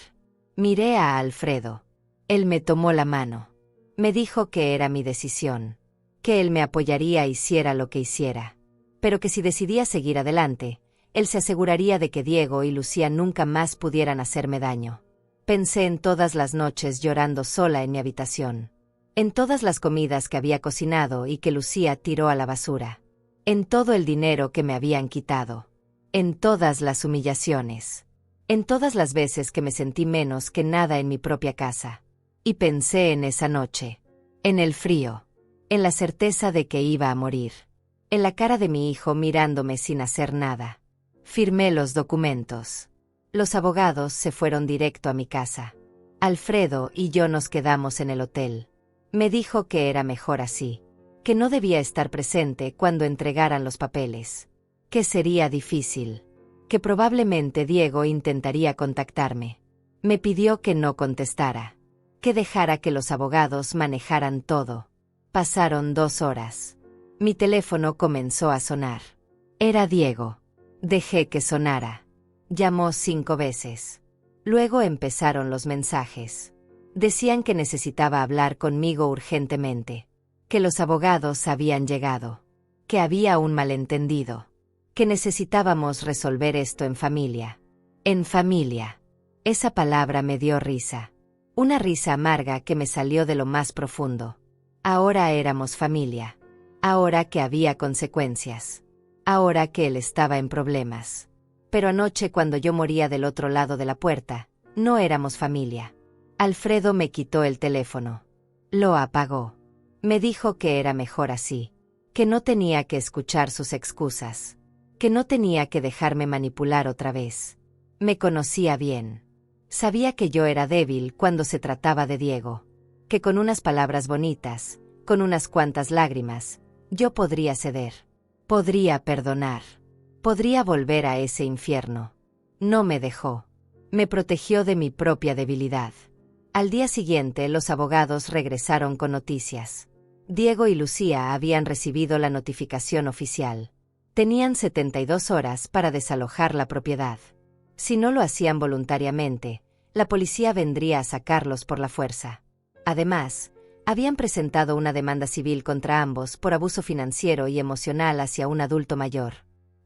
Miré a Alfredo. Él me tomó la mano. Me dijo que era mi decisión. Que él me apoyaría hiciera lo que hiciera. Pero que si decidía seguir adelante, él se aseguraría de que Diego y Lucía nunca más pudieran hacerme daño. Pensé en todas las noches llorando sola en mi habitación. En todas las comidas que había cocinado y que Lucía tiró a la basura. En todo el dinero que me habían quitado. En todas las humillaciones. En todas las veces que me sentí menos que nada en mi propia casa. Y pensé en esa noche. En el frío. En la certeza de que iba a morir. En la cara de mi hijo mirándome sin hacer nada. Firmé los documentos. Los abogados se fueron directo a mi casa. Alfredo y yo nos quedamos en el hotel. Me dijo que era mejor así. Que no debía estar presente cuando entregaran los papeles. Que sería difícil. Que probablemente Diego intentaría contactarme. Me pidió que no contestara. Que dejara que los abogados manejaran todo. Pasaron 2 horas. Mi teléfono comenzó a sonar. Era Diego. Dejé que sonara. Llamó 5 veces. Luego empezaron los mensajes. Decían que necesitaba hablar conmigo urgentemente. Que los abogados habían llegado. Que había un malentendido. Que necesitábamos resolver esto en familia. En familia. Esa palabra me dio risa. Una risa amarga que me salió de lo más profundo. Ahora éramos familia. Ahora que había consecuencias. Ahora que él estaba en problemas. Pero anoche cuando yo moría del otro lado de la puerta, no éramos familia. Alfredo me quitó el teléfono. Lo apagó. Me dijo que era mejor así. Que no tenía que escuchar sus excusas. Que no tenía que dejarme manipular otra vez. Me conocía bien. Sabía que yo era débil cuando se trataba de Diego. Que con unas palabras bonitas, con unas cuantas lágrimas, yo podría ceder. Podría perdonar. Podría volver a ese infierno. No me dejó. Me protegió de mi propia debilidad. Al día siguiente los abogados regresaron con noticias. Diego y Lucía habían recibido la notificación oficial. Tenían 72 horas para desalojar la propiedad. Si no lo hacían voluntariamente, la policía vendría a sacarlos por la fuerza. Además, habían presentado una demanda civil contra ambos por abuso financiero y emocional hacia un adulto mayor.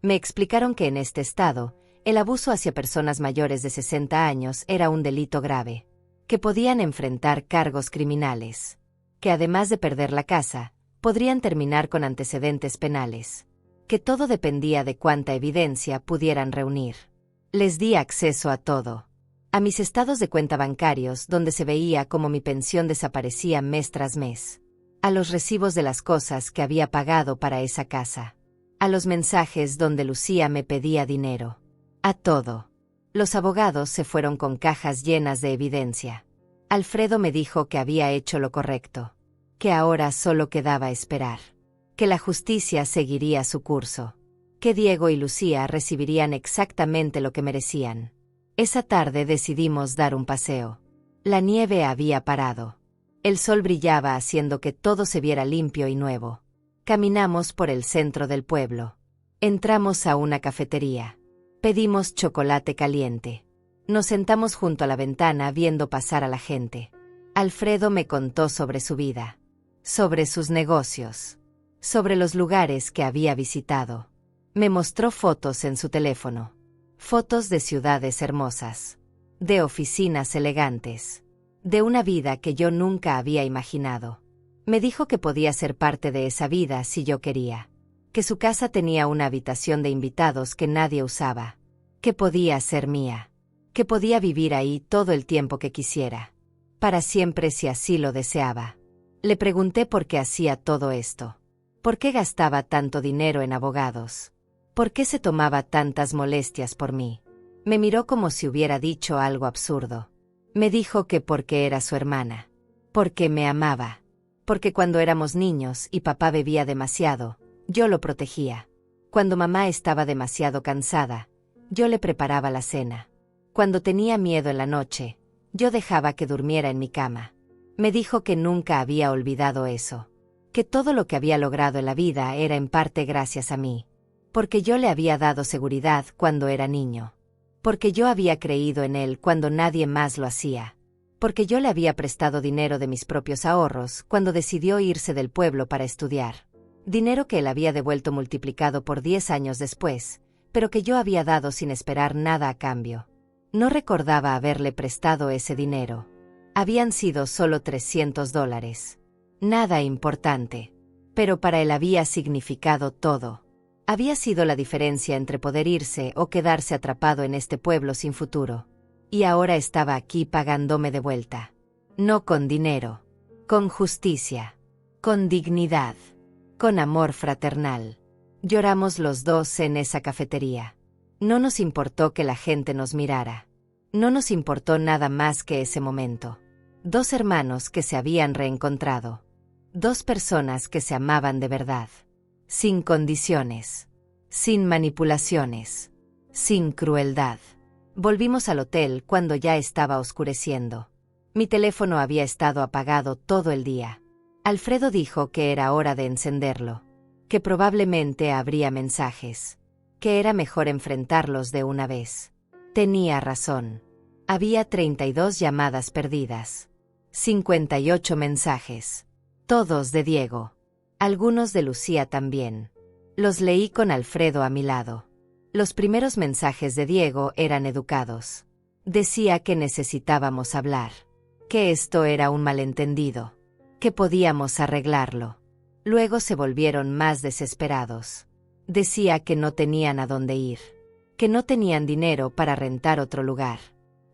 Me explicaron que en este estado, el abuso hacia personas mayores de 60 años era un delito grave. Que podían enfrentar cargos criminales. que además de perder la casa, podrían terminar con antecedentes penales, que todo dependía de cuánta evidencia pudieran reunir. Les di acceso a todo. A mis estados de cuenta bancarios, donde se veía cómo mi pensión desaparecía mes tras mes. A los recibos de las cosas que había pagado para esa casa. A los mensajes donde Lucía me pedía dinero. A todo. Los abogados se fueron con cajas llenas de evidencia. Alfredo me dijo que había hecho lo correcto, que ahora solo quedaba esperar, que la justicia seguiría su curso, que Diego y Lucía recibirían exactamente lo que merecían. Esa tarde decidimos dar un paseo. La nieve había parado. El sol brillaba haciendo que todo se viera limpio y nuevo. Caminamos por el centro del pueblo. Entramos a una cafetería. Pedimos chocolate caliente. Nos sentamos junto a la ventana viendo pasar a la gente. Alfredo me contó sobre su vida, sobre sus negocios, sobre los lugares que había visitado. Me mostró fotos en su teléfono. Fotos de ciudades hermosas, de oficinas elegantes, de una vida que yo nunca había imaginado. Me dijo que podía ser parte de esa vida si yo quería, que su casa tenía una habitación de invitados que nadie usaba, que podía ser mía, que podía vivir ahí todo el tiempo que quisiera, para siempre si así lo deseaba. Le pregunté por qué hacía todo esto, por qué gastaba tanto dinero en abogados. ¿Por qué se tomaba tantas molestias por mí? Me miró como si hubiera dicho algo absurdo. Me dijo que porque era su hermana. Porque me amaba. Porque cuando éramos niños y papá bebía demasiado, yo lo protegía. Cuando mamá estaba demasiado cansada, yo le preparaba la cena. Cuando tenía miedo en la noche, yo dejaba que durmiera en mi cama. Me dijo que nunca había olvidado eso. Que todo lo que había logrado en la vida era en parte gracias a mí. Porque yo le había dado seguridad cuando era niño. Porque yo había creído en él cuando nadie más lo hacía. Porque yo le había prestado dinero de mis propios ahorros cuando decidió irse del pueblo para estudiar. Dinero que él había devuelto multiplicado por 10 años después, pero que yo había dado sin esperar nada a cambio. No recordaba haberle prestado ese dinero. Habían sido solo $300. Nada importante. Pero para él había significado todo. Había sido la diferencia entre poder irse o quedarse atrapado en este pueblo sin futuro. Y ahora estaba aquí pagándome de vuelta. No con dinero. Con justicia. Con dignidad. Con amor fraternal. Lloramos los dos en esa cafetería. No nos importó que la gente nos mirara. No nos importó nada más que ese momento. Dos hermanos que se habían reencontrado. Dos personas que se amaban de verdad. Sin condiciones, sin manipulaciones, sin crueldad. Volvimos al hotel cuando ya estaba oscureciendo. Mi teléfono había estado apagado todo el día. Alfredo dijo que era hora de encenderlo, que probablemente habría mensajes, que era mejor enfrentarlos de una vez. Tenía razón. Había 32 llamadas perdidas, 58 mensajes, todos de Diego. Algunos de Lucía también. Los leí con Alfredo a mi lado. Los primeros mensajes de Diego eran educados. Decía que necesitábamos hablar, que esto era un malentendido, que podíamos arreglarlo. Luego se volvieron más desesperados. Decía que no tenían a dónde ir, que no tenían dinero para rentar otro lugar,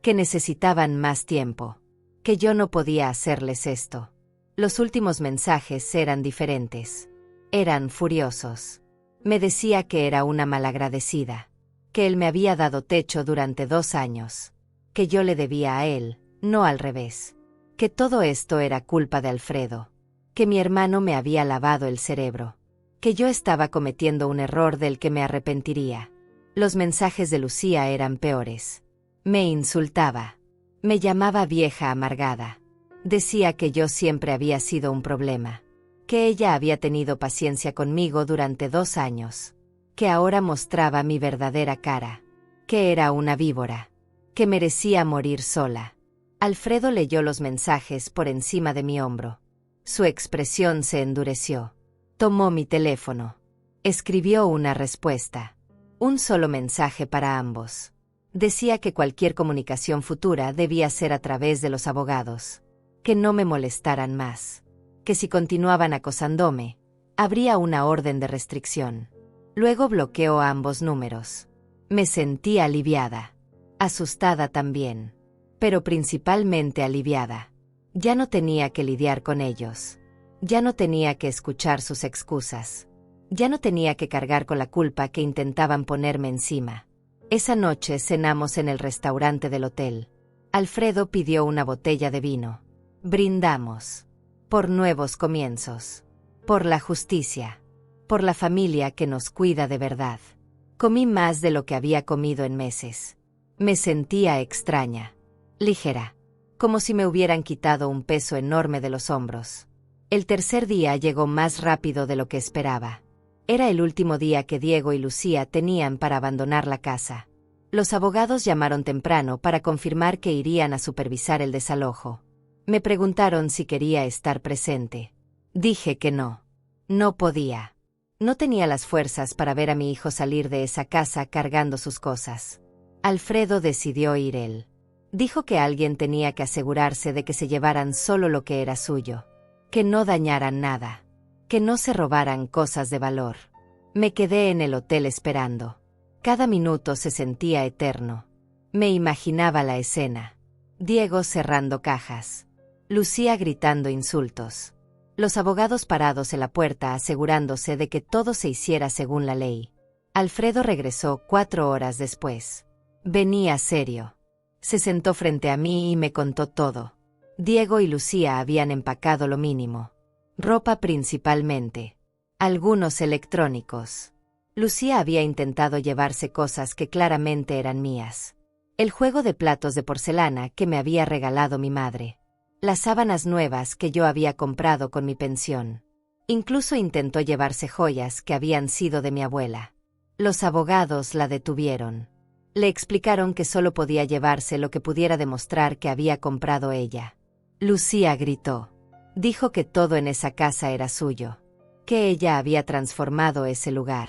que necesitaban más tiempo, que yo no podía hacerles esto. Los últimos mensajes eran diferentes. Eran furiosos. Me decía que era una malagradecida, que él me había dado techo durante 2 años, que yo le debía a él, no al revés, que todo esto era culpa de Alfredo, que mi hermano me había lavado el cerebro, que yo estaba cometiendo un error del que me arrepentiría. Los mensajes de Lucía eran peores. Me insultaba. Me llamaba vieja amargada. Decía que yo siempre había sido un problema, que ella había tenido paciencia conmigo durante 2 años, que ahora mostraba mi verdadera cara, que era una víbora, que merecía morir sola. Alfredo leyó los mensajes por encima de mi hombro. Su expresión se endureció. Tomó mi teléfono. Escribió una respuesta. Un solo mensaje para ambos. Decía que cualquier comunicación futura debía ser a través de los abogados. Que no me molestaran más. que si continuaban acosándome, habría una orden de restricción. Luego bloqueó ambos números. Me sentí aliviada. Asustada también. Pero principalmente aliviada. Ya no tenía que lidiar con ellos. Ya no tenía que escuchar sus excusas. Ya no tenía que cargar con la culpa que intentaban ponerme encima. Esa noche cenamos en el restaurante del hotel. Alfredo pidió una botella de vino. Brindamos. Por nuevos comienzos. Por la justicia. Por la familia que nos cuida de verdad. Comí más de lo que había comido en meses. Me sentía extraña. Ligera. Como si me hubieran quitado un peso enorme de los hombros. El tercer día llegó más rápido de lo que esperaba. Era el último día que Diego y Lucía tenían para abandonar la casa. Los abogados llamaron temprano para confirmar que irían a supervisar el desalojo. Me preguntaron si quería estar presente. Dije que no. No podía. No tenía las fuerzas para ver a mi hijo salir de esa casa cargando sus cosas. Alfredo decidió ir él. Dijo que alguien tenía que asegurarse de que se llevaran solo lo que era suyo. Que no dañaran nada. Que no se robaran cosas de valor. Me quedé en el hotel esperando. Cada minuto se sentía eterno. Me imaginaba la escena. Diego cerrando cajas. Lucía gritando insultos. Los abogados parados en la puerta asegurándose de que todo se hiciera según la ley. Alfredo regresó 4 horas después. Venía serio. Se sentó frente a mí y me contó todo. Diego y Lucía habían empacado lo mínimo. Ropa principalmente. Algunos electrónicos. Lucía había intentado llevarse cosas que claramente eran mías. El juego de platos de porcelana que me había regalado mi madre. Las sábanas nuevas que yo había comprado con mi pensión. Incluso intentó llevarse joyas que habían sido de mi abuela. Los abogados la detuvieron. Le explicaron que solo podía llevarse lo que pudiera demostrar que había comprado ella. Lucía gritó. Dijo que todo en esa casa era suyo. Que ella había transformado ese lugar.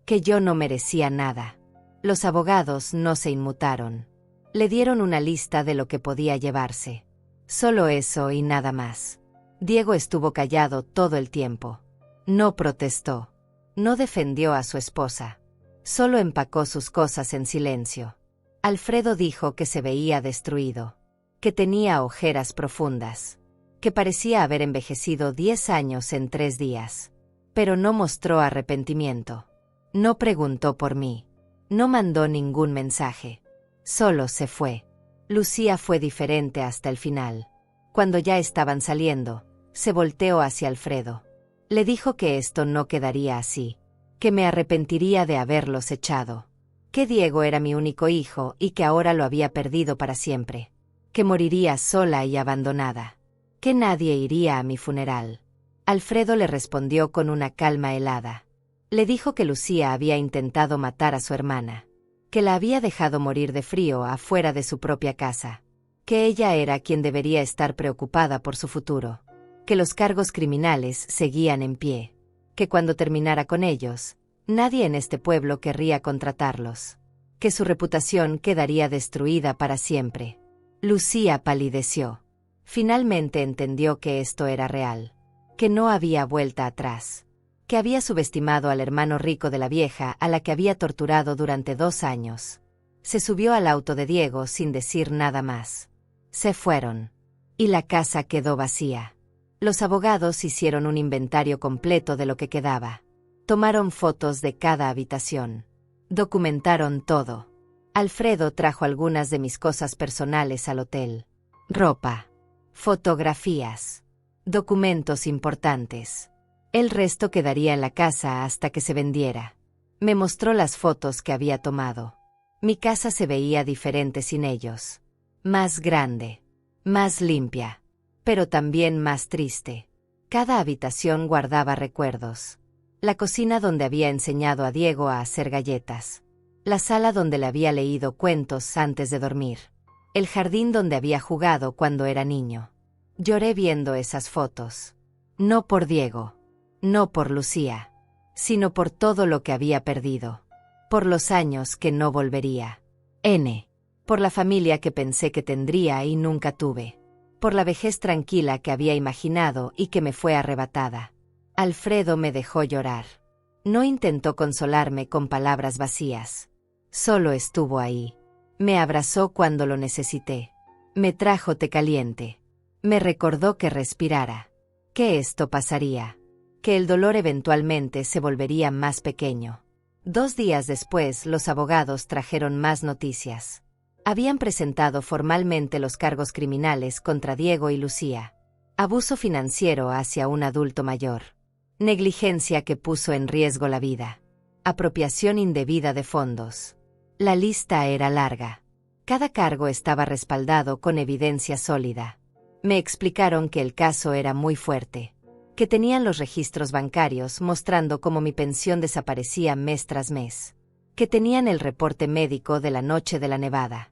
Que yo no merecía nada. Los abogados no se inmutaron. Le dieron una lista de lo que podía llevarse. Solo eso y nada más. Diego estuvo callado todo el tiempo. No protestó. No defendió a su esposa. Solo empacó sus cosas en silencio. Alfredo dijo que se veía destruido. Que tenía ojeras profundas. Que parecía haber envejecido 10 años en 3 días. Pero no mostró arrepentimiento. No preguntó por mí. No mandó ningún mensaje. Solo se fue. Lucía fue diferente hasta el final. Cuando ya estaban saliendo, se volteó hacia Alfredo. Le dijo que esto no quedaría así. Que me arrepentiría de haberlos echado. Que Diego era mi único hijo y que ahora lo había perdido para siempre. Que moriría sola y abandonada. Que nadie iría a mi funeral. Alfredo le respondió con una calma helada. Le dijo que Lucía había intentado matar a su hermana. Que la había dejado morir de frío afuera de su propia casa. Que ella era quien debería estar preocupada por su futuro. Que los cargos criminales seguían en pie. Que cuando terminara con ellos, nadie en este pueblo querría contratarlos. Que su reputación quedaría destruida para siempre. Lucía palideció. Finalmente entendió que esto era real. Que no había vuelta atrás. Que había subestimado al hermano rico de la vieja a la que había torturado durante 2 años. Se subió al auto de Diego sin decir nada más. Se fueron. Y la casa quedó vacía. Los abogados hicieron un inventario completo de lo que quedaba. Tomaron fotos de cada habitación. Documentaron todo. Alfredo trajo algunas de mis cosas personales al hotel. Ropa. Fotografías. Documentos importantes. El resto quedaría en la casa hasta que se vendiera. Me mostró las fotos que había tomado. Mi casa se veía diferente sin ellos. Más grande. Más limpia. Pero también más triste. Cada habitación guardaba recuerdos. La cocina donde había enseñado a Diego a hacer galletas. La sala donde le había leído cuentos antes de dormir. El jardín donde había jugado cuando era niño. Lloré viendo esas fotos. No por Diego. No por Lucía. Sino por todo lo que había perdido. Por los años que no volvería. Por la familia que pensé que tendría y nunca tuve. por la vejez tranquila que había imaginado y que me fue arrebatada. Alfredo me dejó llorar. No intentó consolarme con palabras vacías. Solo estuvo ahí. Me abrazó cuando lo necesité. Me trajo té caliente. Me recordó que respirara. Que esto pasaría. Que el dolor eventualmente se volvería más pequeño. 2 días después, los abogados trajeron más noticias. Habían presentado formalmente los cargos criminales contra Diego y Lucía. Abuso financiero hacia un adulto mayor. Negligencia que puso en riesgo la vida. Apropiación indebida de fondos. La lista era larga. Cada cargo estaba respaldado con evidencia sólida. Me explicaron que el caso era muy fuerte. Que tenían los registros bancarios mostrando cómo mi pensión desaparecía mes tras mes. Que tenían el reporte médico de la noche de la nevada.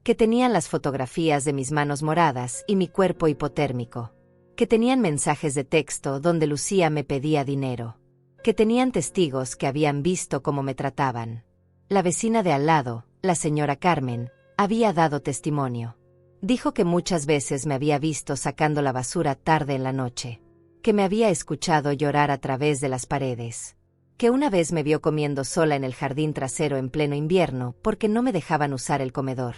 Que tenían las fotografías de mis manos moradas y mi cuerpo hipotérmico. Que tenían mensajes de texto donde Lucía me pedía dinero. Que tenían testigos que habían visto cómo me trataban. La vecina de al lado, la señora Carmen, había dado testimonio. Dijo que muchas veces me había visto sacando la basura tarde en la noche. Que me había escuchado llorar a través de las paredes. Que una vez me vio comiendo sola en el jardín trasero en pleno invierno porque no me dejaban usar el comedor.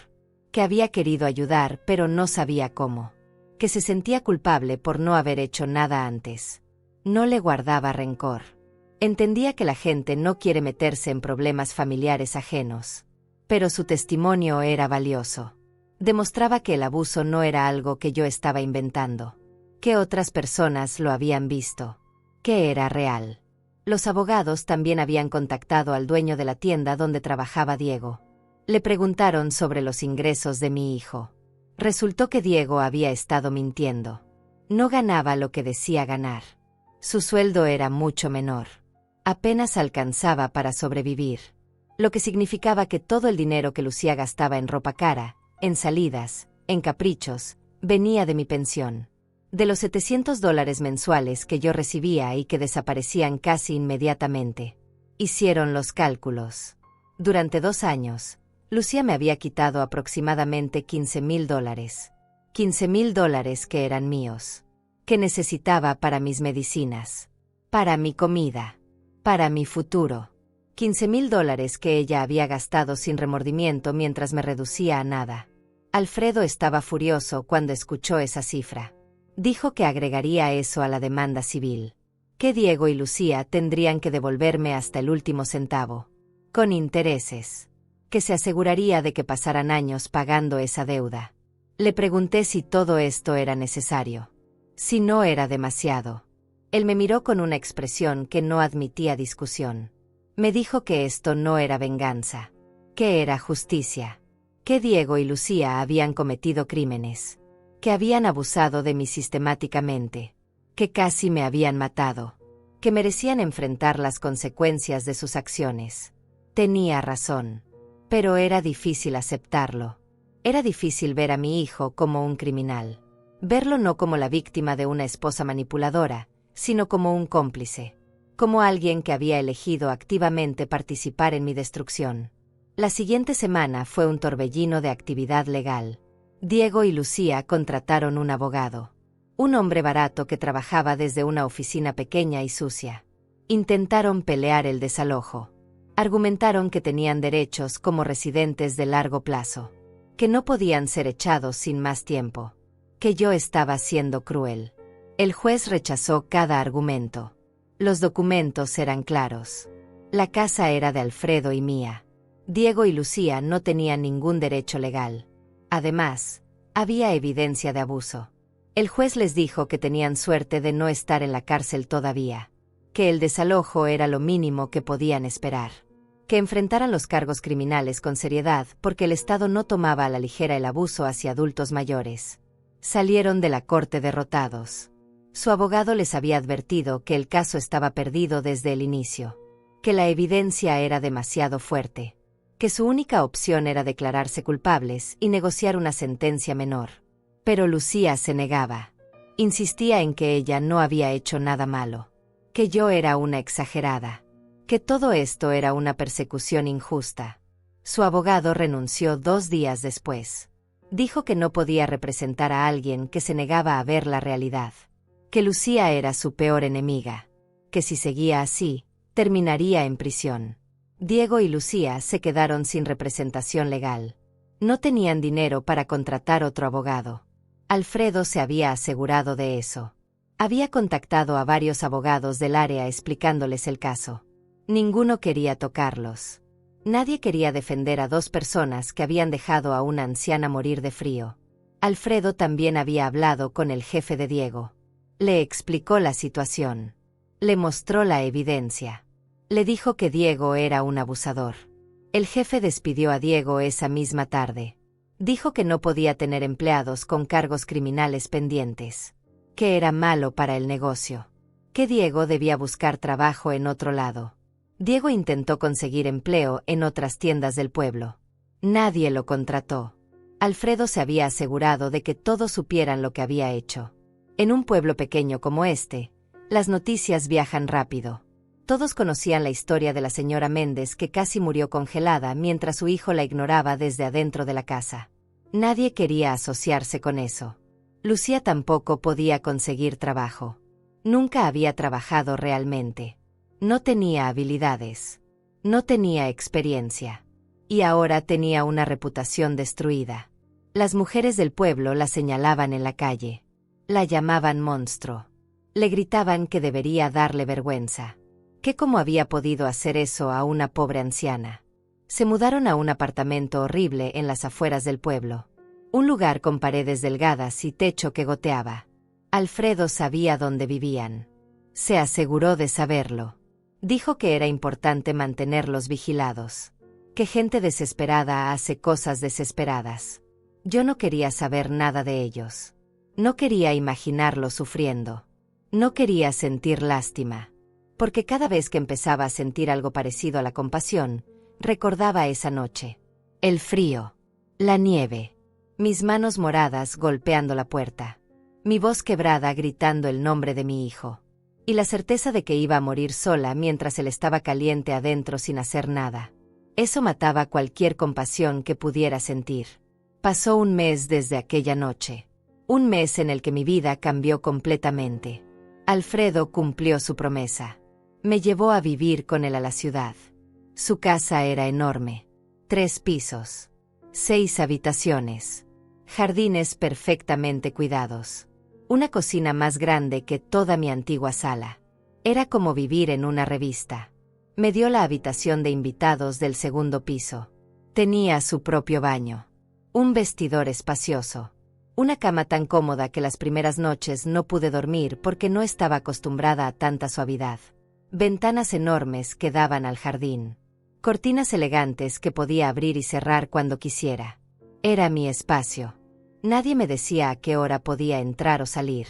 Que había querido ayudar pero no sabía cómo. Que se sentía culpable por no haber hecho nada antes. No le guardaba rencor. Entendía que la gente no quiere meterse en problemas familiares ajenos. Pero su testimonio era valioso. Demostraba que el abuso no era algo que yo estaba inventando. Que otras personas lo habían visto. Que era real. Los abogados también habían contactado al dueño de la tienda donde trabajaba Diego. Le preguntaron sobre los ingresos de mi hijo. Resultó que Diego había estado mintiendo. No ganaba lo que decía ganar. Su sueldo era mucho menor. Apenas alcanzaba para sobrevivir. Lo que significaba que todo el dinero que Lucía gastaba en ropa cara, en salidas, en caprichos, venía de mi pensión. De los $700 mensuales que yo recibía y que desaparecían casi inmediatamente. Hicieron los cálculos. Durante 2 años, Lucía me había quitado aproximadamente $15,000. $15,000 que eran míos. Que necesitaba para mis medicinas. Para mi comida. Para mi futuro. $15,000 que ella había gastado sin remordimiento mientras me reducía a nada. Alfredo estaba furioso cuando escuchó esa cifra. Dijo que agregaría eso a la demanda civil. Que Diego y Lucía tendrían que devolverme hasta el último centavo. Con intereses. Que se aseguraría de que pasaran años pagando esa deuda. Le pregunté si todo esto era necesario. Si no era demasiado. Él me miró con una expresión que no admitía discusión. Me dijo que esto no era venganza. Que era justicia. Que Diego y Lucía habían cometido crímenes. Que habían abusado de mí sistemáticamente. Que casi me habían matado. Que merecían enfrentar las consecuencias de sus acciones. Tenía razón. Pero era difícil aceptarlo. Era difícil ver a mi hijo como un criminal. Verlo no como la víctima de una esposa manipuladora, sino como un cómplice. Como alguien que había elegido activamente participar en mi destrucción. La siguiente semana fue un torbellino de actividad legal. Diego y Lucía contrataron un abogado. Un hombre barato que trabajaba desde una oficina pequeña y sucia. Intentaron pelear el desalojo. Argumentaron que tenían derechos como residentes de largo plazo. Que no podían ser echados sin más tiempo. Que yo estaba siendo cruel. El juez rechazó cada argumento. Los documentos eran claros. La casa era de Alfredo y mía. Diego y Lucía no tenían ningún derecho legal. Además, había evidencia de abuso. El juez les dijo que tenían suerte de no estar en la cárcel todavía. Que el desalojo era lo mínimo que podían esperar. Que enfrentaran los cargos criminales con seriedad porque el Estado no tomaba a la ligera el abuso hacia adultos mayores. Salieron de la corte derrotados. Su abogado les había advertido que el caso estaba perdido desde el inicio. Que la evidencia era demasiado fuerte. Que su única opción era declararse culpables y negociar una sentencia menor. Pero Lucía se negaba. Insistía en que ella no había hecho nada malo. Que yo era una exagerada. Que todo esto era una persecución injusta. Su abogado renunció 2 días después. Dijo que no podía representar a alguien que se negaba a ver la realidad, que Lucía era su peor enemiga, que si seguía así, terminaría en prisión. Diego y Lucía se quedaron sin representación legal. No tenían dinero para contratar otro abogado. Alfredo se había asegurado de eso. Había contactado a varios abogados del área explicándoles el caso. Ninguno quería tocarlos. Nadie quería defender a dos personas que habían dejado a una anciana morir de frío. Alfredo también había hablado con el jefe de Diego. Le explicó la situación. Le mostró la evidencia. Le dijo que Diego era un abusador. El jefe despidió a Diego esa misma tarde. Dijo que no podía tener empleados con cargos criminales pendientes, que era malo para el negocio, que Diego debía buscar trabajo en otro lado. Diego intentó conseguir empleo en otras tiendas del pueblo. Nadie lo contrató. Alfredo se había asegurado de que todos supieran lo que había hecho. En un pueblo pequeño como este, las noticias viajan rápido. Todos conocían la historia de la señora Méndez que casi murió congelada mientras su hijo la ignoraba desde adentro de la casa. Nadie quería asociarse con eso. Lucía tampoco podía conseguir trabajo. Nunca había trabajado realmente. No tenía habilidades. No tenía experiencia. Y ahora tenía una reputación destruida. Las mujeres del pueblo la señalaban en la calle. La llamaban monstruo. Le gritaban que debería darle vergüenza. Que cómo había podido hacer eso a una pobre anciana. Se mudaron a un apartamento horrible en las afueras del pueblo. Un lugar con paredes delgadas y techo que goteaba. Alfredo sabía dónde vivían. Se aseguró de saberlo. Dijo que era importante mantenerlos vigilados. Que gente desesperada hace cosas desesperadas. Yo no quería saber nada de ellos. No quería imaginarlos sufriendo. No quería sentir lástima. Porque cada vez que empezaba a sentir algo parecido a la compasión, recordaba esa noche. El frío. La nieve. Mis manos moradas golpeando la puerta. Mi voz quebrada gritando el nombre de mi hijo. Y la certeza de que iba a morir sola mientras él estaba caliente adentro sin hacer nada. Eso mataba cualquier compasión que pudiera sentir. Pasó un mes desde aquella noche. Un mes en el que mi vida cambió completamente. Alfredo cumplió su promesa. Me llevó a vivir con él a la ciudad. Su casa era enorme. 3 pisos. 6 habitaciones. Jardines perfectamente cuidados. Una cocina más grande que toda mi antigua sala. Era como vivir en una revista. Me dio la habitación de invitados del 2º piso. Tenía su propio baño. Un vestidor espacioso. Una cama tan cómoda que las primeras noches no pude dormir porque no estaba acostumbrada a tanta suavidad. Ventanas enormes que daban al jardín. Cortinas elegantes que podía abrir y cerrar cuando quisiera. Era mi espacio. Nadie me decía a qué hora podía entrar o salir.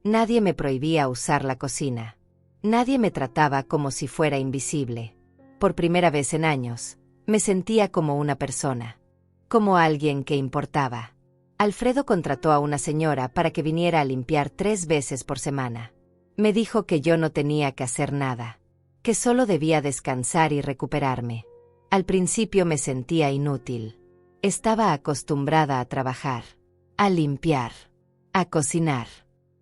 Nadie me prohibía usar la cocina. Nadie me trataba como si fuera invisible. Por primera vez en años, me sentía como una persona. Como alguien que importaba. Alfredo contrató a una señora para que viniera a limpiar 3 veces por semana. Me dijo que yo no tenía que hacer nada. Que solo debía descansar y recuperarme. Al principio me sentía inútil. Estaba acostumbrada a trabajar. A limpiar, a cocinar,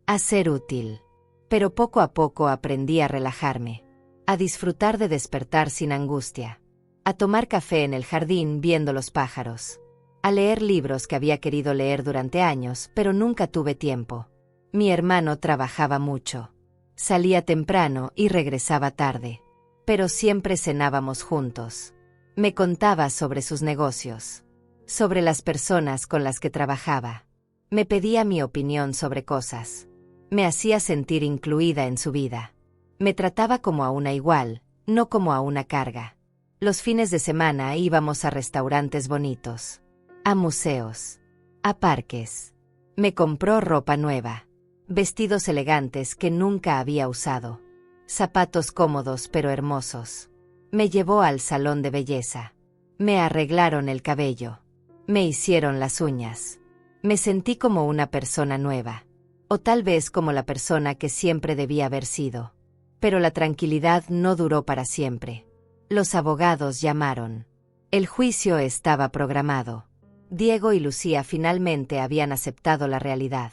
a ser útil. Pero poco a poco aprendí a relajarme, a disfrutar de despertar sin angustia, a tomar café en el jardín viendo los pájaros, a leer libros que había querido leer durante años, pero nunca tuve tiempo. Mi hermano trabajaba mucho. Salía temprano y regresaba tarde, pero siempre cenábamos juntos. Me contaba sobre sus negocios, sobre las personas con las que trabajaba. Me pedía mi opinión sobre cosas. Me hacía sentir incluida en su vida. Me trataba como a una igual, no como a una carga. Los fines de semana íbamos a restaurantes bonitos, a museos, a parques. Me compró ropa nueva, vestidos elegantes que nunca había usado, zapatos cómodos pero hermosos. Me llevó al salón de belleza. Me arreglaron el cabello. Me hicieron las uñas. Me sentí como una persona nueva. O tal vez como la persona que siempre debía haber sido. Pero la tranquilidad no duró para siempre. Los abogados llamaron. El juicio estaba programado. Diego y Lucía finalmente habían aceptado la realidad.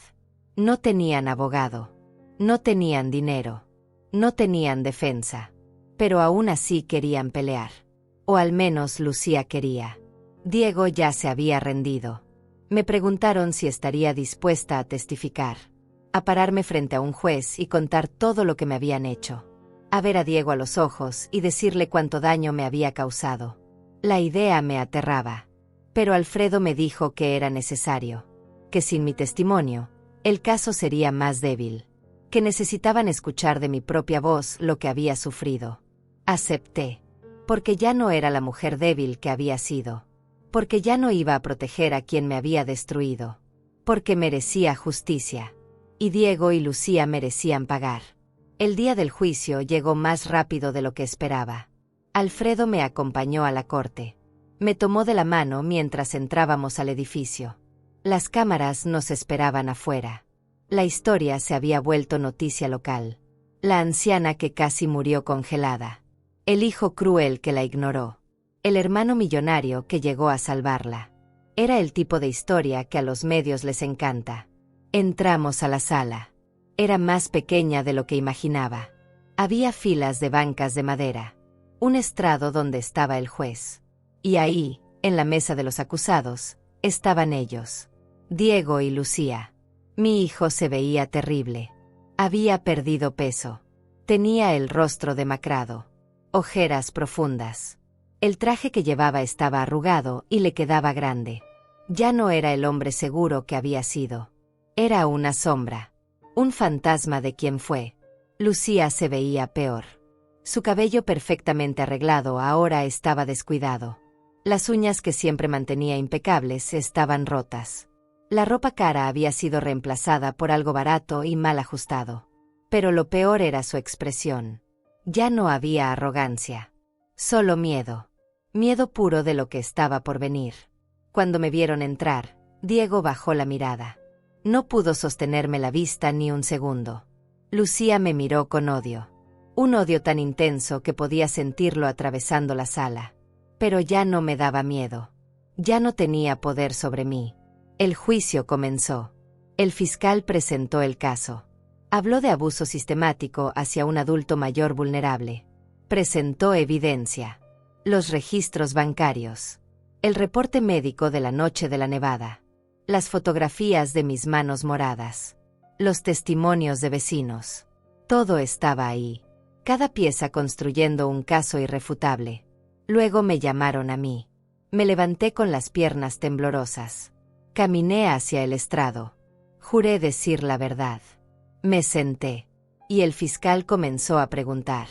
No tenían abogado. No tenían dinero. No tenían defensa. Pero aún así querían pelear. O al menos Lucía quería. Diego ya se había rendido. Me preguntaron si estaría dispuesta a testificar, a pararme frente a un juez y contar todo lo que me habían hecho, a ver a Diego a los ojos y decirle cuánto daño me había causado. La idea me aterraba. Pero Alfredo me dijo que era necesario, que sin mi testimonio, el caso sería más débil, que necesitaban escuchar de mi propia voz lo que había sufrido. Acepté, porque ya no era la mujer débil que había sido, porque ya no iba a proteger a quien me había destruido, porque merecía justicia, y Diego y Lucía merecían pagar. El día del juicio llegó más rápido de lo que esperaba. Alfredo me acompañó a la corte. Me tomó de la mano mientras entrábamos al edificio. Las cámaras nos esperaban afuera. La historia se había vuelto noticia local. La anciana que casi murió congelada. El hijo cruel que la ignoró. El hermano millonario que llegó a salvarla. Era el tipo de historia que a los medios les encanta. Entramos a la sala. Era más pequeña de lo que imaginaba. Había filas de bancas de madera. Un estrado donde estaba el juez. Y ahí, en la mesa de los acusados, estaban ellos. Diego y Lucía. Mi hijo se veía terrible. Había perdido peso. Tenía el rostro demacrado. Ojeras profundas. El traje que llevaba estaba arrugado y le quedaba grande. Ya no era el hombre seguro que había sido. Era una sombra. Un fantasma de quien fue. Lucía se veía peor. Su cabello perfectamente arreglado ahora estaba descuidado. Las uñas que siempre mantenía impecables estaban rotas. La ropa cara había sido reemplazada por algo barato y mal ajustado. Pero lo peor era su expresión. Ya no había arrogancia. Solo miedo. Miedo puro de lo que estaba por venir. Cuando me vieron entrar, Diego bajó la mirada. No pudo sostenerme la vista ni un segundo. Lucía me miró con odio. Un odio tan intenso que podía sentirlo atravesando la sala. Pero ya no me daba miedo. Ya no tenía poder sobre mí. El juicio comenzó. El fiscal presentó el caso. Habló de abuso sistemático hacia un adulto mayor vulnerable. Presentó evidencia. Los registros bancarios. El reporte médico de la noche de la nevada. Las fotografías de mis manos moradas. Los testimonios de vecinos. Todo estaba ahí. Cada pieza construyendo un caso irrefutable. Luego me llamaron a mí. Me levanté con las piernas temblorosas. Caminé hacia el estrado. Juré decir la verdad. Me senté. Y el fiscal comenzó a preguntar.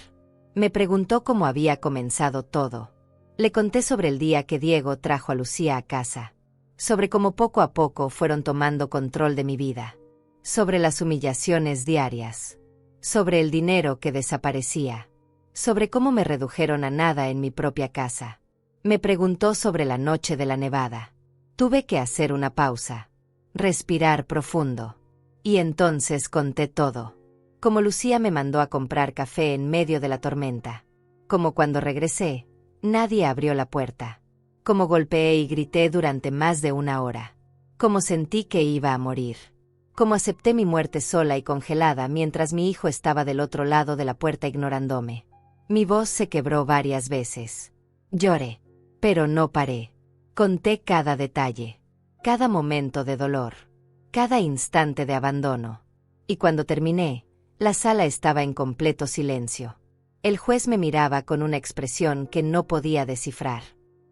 Me preguntó cómo había comenzado todo. Le conté sobre el día que Diego trajo a Lucía a casa. Sobre cómo poco a poco fueron tomando control de mi vida. Sobre las humillaciones diarias. Sobre el dinero que desaparecía. Sobre cómo me redujeron a nada en mi propia casa. Me preguntó sobre la noche de la nevada. Tuve que hacer una pausa. Respirar profundo. Y entonces conté todo. Como Lucía me mandó a comprar café en medio de la tormenta. Como cuando regresé, nadie abrió la puerta. Como golpeé y grité durante más de una hora. Como sentí que iba a morir. Como acepté mi muerte sola y congelada mientras mi hijo estaba del otro lado de la puerta ignorándome. Mi voz se quebró varias veces. Lloré. Pero no paré. Conté cada detalle. Cada momento de dolor. Cada instante de abandono. Y cuando terminé, la sala estaba en completo silencio. El juez me miraba con una expresión que no podía descifrar.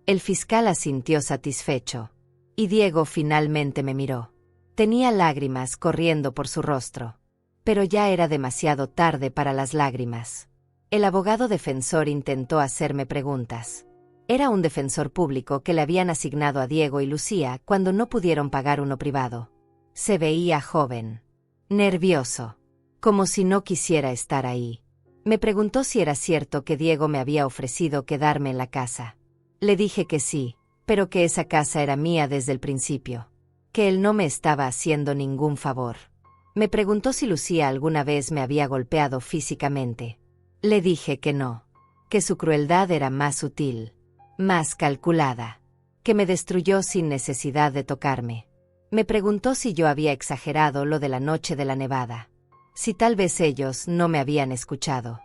El fiscal asintió satisfecho. Y Diego finalmente me miró. Tenía lágrimas corriendo por su rostro. Pero ya era demasiado tarde para las lágrimas. El abogado defensor intentó hacerme preguntas. Era un defensor público que le habían asignado a Diego y Lucía cuando no pudieron pagar uno privado. Se veía joven. Nervioso. Como si no quisiera estar ahí. Me preguntó si era cierto que Diego me había ofrecido quedarme en la casa. Le dije que sí, pero que esa casa era mía desde el principio. Que él no me estaba haciendo ningún favor. Me preguntó si Lucía alguna vez me había golpeado físicamente. Le dije que no. Que su crueldad era más sutil. Más calculada. que me destruyó sin necesidad de tocarme. Me preguntó si yo había exagerado lo de la noche de la nevada. Si tal vez ellos no me habían escuchado.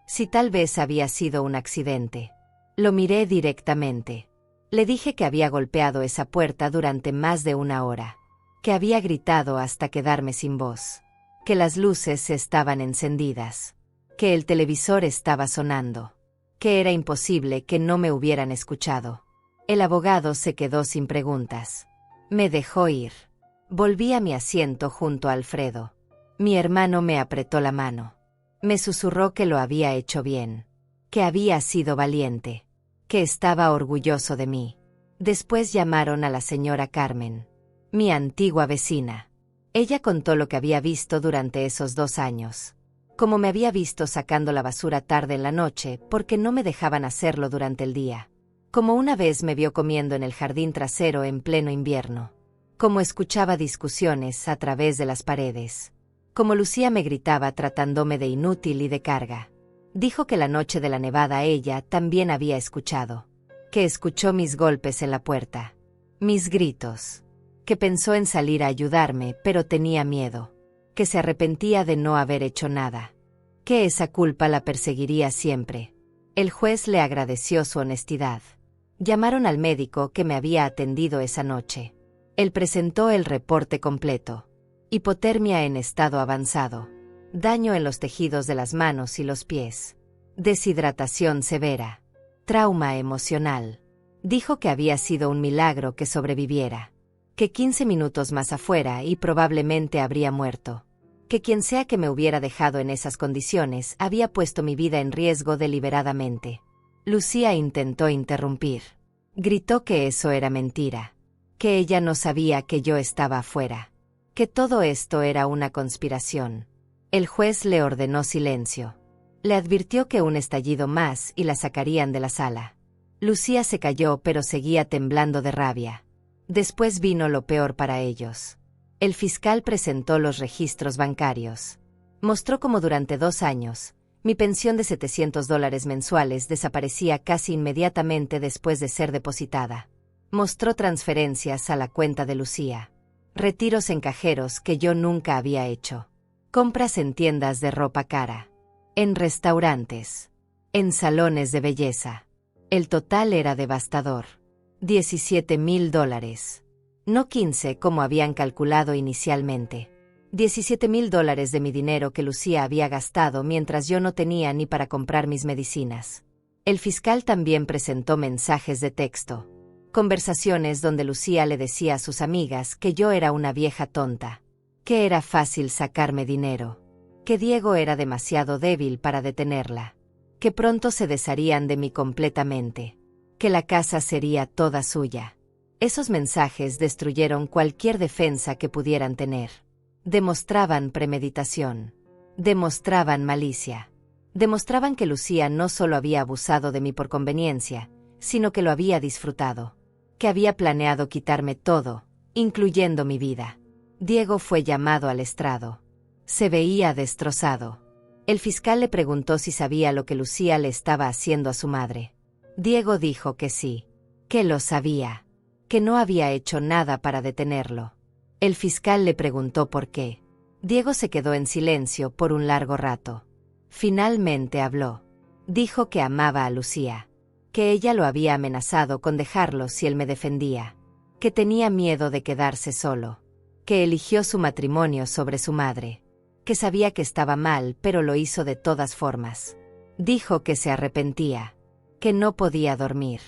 Si tal vez había sido un accidente. Lo miré directamente. Le dije que había golpeado esa puerta durante más de una hora. Que había gritado hasta quedarme sin voz. Que las luces estaban encendidas. Que el televisor estaba sonando. Que era imposible que no me hubieran escuchado. El abogado se quedó sin preguntas. Me dejó ir. Volví a mi asiento junto a Alfredo. Mi hermano me apretó la mano. Me susurró que lo había hecho bien. Que había sido valiente. Que estaba orgulloso de mí. Después llamaron a la señora Carmen, mi antigua vecina. Ella contó lo que había visto durante esos 2 años. Cómo me había visto sacando la basura tarde en la noche porque no me dejaban hacerlo durante el día. Como una vez me vio comiendo en el jardín trasero en pleno invierno. Como escuchaba discusiones a través de las paredes. Como Lucía me gritaba tratándome de inútil y de carga. Dijo que la noche de la nevada ella también había escuchado. Que escuchó mis golpes en la puerta. Mis gritos. Que pensó en salir a ayudarme, pero tenía miedo. Que se arrepentía de no haber hecho nada. Que esa culpa la perseguiría siempre. El juez le agradeció su honestidad. Llamaron al médico que me había atendido esa noche. Él presentó el reporte completo. Hipotermia en estado avanzado. Daño en los tejidos de las manos y los pies. Deshidratación severa. Trauma emocional. Dijo que había sido un milagro que sobreviviera. Que 15 minutos más afuera y probablemente habría muerto. Que quien sea que me hubiera dejado en esas condiciones había puesto mi vida en riesgo deliberadamente. Lucía intentó interrumpir. Gritó que eso era mentira. Que ella no sabía que yo estaba afuera. Que todo esto era una conspiración. El juez le ordenó silencio. Le advirtió que un estallido más y la sacarían de la sala. Lucía se calló pero seguía temblando de rabia. Después vino lo peor para ellos. El fiscal presentó los registros bancarios. Mostró cómo durante 2 años, mi pensión de $700 mensuales desaparecía casi inmediatamente después de ser depositada. Mostró transferencias a la cuenta de Lucía. Retiros en cajeros que yo nunca había hecho. Compras en tiendas de ropa cara. En restaurantes. En salones de belleza. El total era devastador. $17,000. No 15 como habían calculado inicialmente. $17,000 de mi dinero que Lucía había gastado mientras yo no tenía ni para comprar mis medicinas. El fiscal también presentó mensajes de texto. Conversaciones donde Lucía le decía a sus amigas que yo era una vieja tonta. Que era fácil sacarme dinero. Que Diego era demasiado débil para detenerla. Que pronto se desharían de mí completamente. Que la casa sería toda suya. Esos mensajes destruyeron cualquier defensa que pudieran tener. Demostraban premeditación. Demostraban malicia. Demostraban que Lucía no solo había abusado de mí por conveniencia, sino que lo había disfrutado. Que había planeado quitarme todo, incluyendo mi vida. Diego fue llamado al estrado. Se veía destrozado. El fiscal le preguntó si sabía lo que Lucía le estaba haciendo a su madre. Diego dijo que sí. Que lo sabía. Que no había hecho nada para detenerlo. El fiscal le preguntó por qué. Diego se quedó en silencio por un largo rato. Finalmente habló. Dijo que amaba a Lucía. Que ella lo había amenazado con dejarlo si él me defendía. Que tenía miedo de quedarse solo. Que eligió su matrimonio sobre su madre. Que sabía que estaba mal, pero lo hizo de todas formas. Dijo que se arrepentía. Que no podía dormir.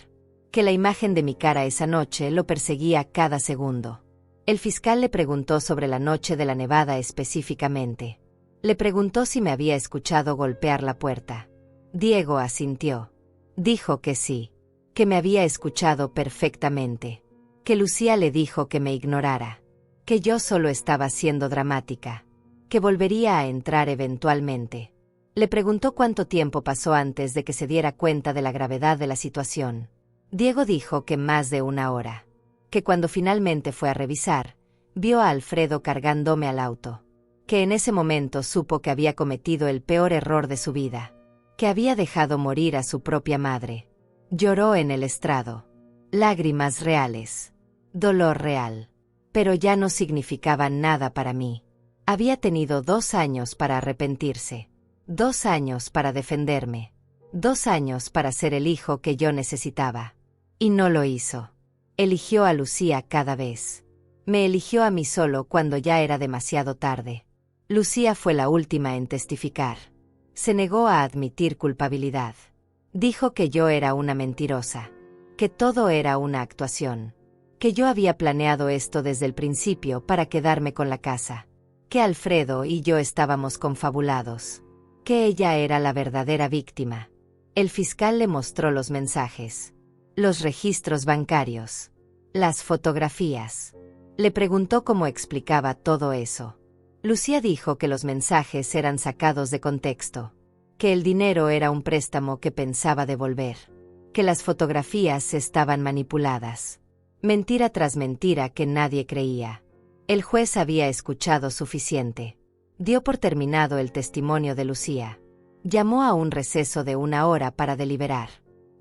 Que la imagen de mi cara esa noche lo perseguía cada segundo. El fiscal le preguntó sobre la noche de la nevada específicamente. Le preguntó si me había escuchado golpear la puerta. Diego asintió. Dijo que sí. Que me había escuchado perfectamente. Que Lucía le dijo que me ignorara. Que yo solo estaba siendo dramática. Que volvería a entrar eventualmente. Le preguntó cuánto tiempo pasó antes de que se diera cuenta de la gravedad de la situación. Diego dijo que más de 1 hora. Que cuando finalmente fue a revisar, vio a Alfredo cargándome al auto. Que en ese momento supo que había cometido el peor error de su vida. Que había dejado morir a su propia madre. Lloró en el estrado. Lágrimas reales. Dolor real. Pero ya no significaban nada para mí. Había tenido 2 años para arrepentirse. 2 años para defenderme. 2 años para ser el hijo que yo necesitaba. Y no lo hizo. Eligió a Lucía cada vez. Me eligió a mí solo cuando ya era demasiado tarde. Lucía fue la última en testificar. Se negó a admitir culpabilidad. Dijo que yo era una mentirosa. Que todo era una actuación. Que yo había planeado esto desde el principio para quedarme con la casa. Que Alfredo y yo estábamos confabulados. Que ella era la verdadera víctima. El fiscal le mostró los mensajes. Los registros bancarios. Las fotografías. Le preguntó cómo explicaba todo eso. Lucía dijo que los mensajes eran sacados de contexto. Que el dinero era un préstamo que pensaba devolver. Que las fotografías estaban manipuladas. Mentira tras mentira que nadie creía. El juez había escuchado suficiente. Dio por terminado el testimonio de Lucía. Llamó a un receso de 1 hora para deliberar.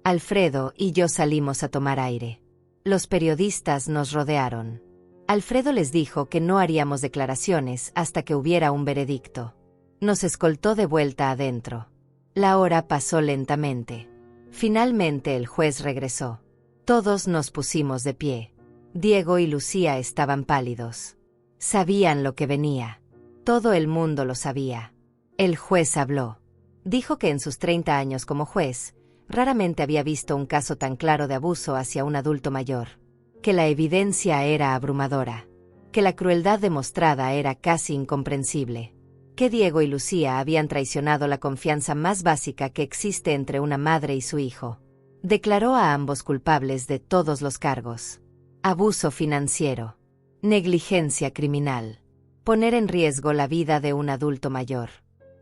Alfredo y yo salimos a tomar aire. Los periodistas nos rodearon. Alfredo les dijo que no haríamos declaraciones hasta que hubiera un veredicto. Nos escoltó de vuelta adentro. La hora pasó lentamente. Finalmente el juez regresó. Todos nos pusimos de pie. Diego y Lucía estaban pálidos. Sabían lo que venía. Todo el mundo lo sabía. El juez habló. Dijo que en sus 30 años como juez, raramente había visto un caso tan claro de abuso hacia un adulto mayor. Que la evidencia era abrumadora. Que la crueldad demostrada era casi incomprensible. Que Diego y Lucía habían traicionado la confianza más básica que existe entre una madre y su hijo. Declaró a ambos culpables de todos los cargos. Abuso financiero. Negligencia criminal. Poner en riesgo la vida de un adulto mayor.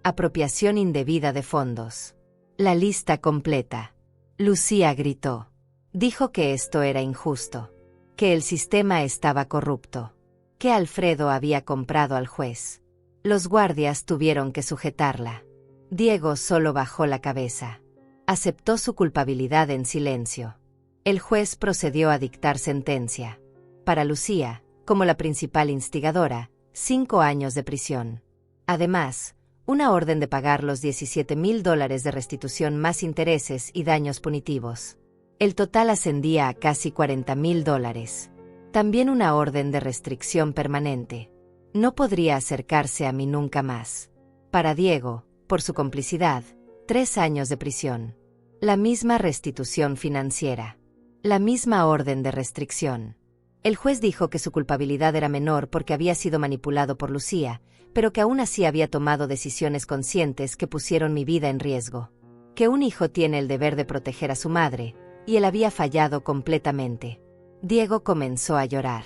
Apropiación indebida de fondos. La lista completa. Lucía gritó. Dijo que esto era injusto. Que el sistema estaba corrupto. Que Alfredo había comprado al juez. Los guardias tuvieron que sujetarla. Diego solo bajó la cabeza. Aceptó su culpabilidad en silencio. El juez procedió a dictar sentencia. Para Lucía, como la principal instigadora, 5 años de prisión. Además, una orden de pagar los $17,000 de restitución más intereses y daños punitivos. El total ascendía a casi $40,000. También una orden de restricción permanente. No podría acercarse a mí nunca más. Para Diego, por su complicidad, 3 años de prisión. La misma restitución financiera. La misma orden de restricción. El juez dijo que su culpabilidad era menor porque había sido manipulado por Lucía, pero que aún así había tomado decisiones conscientes que pusieron mi vida en riesgo. Que un hijo tiene el deber de proteger a su madre, y él había fallado completamente. Diego comenzó a llorar.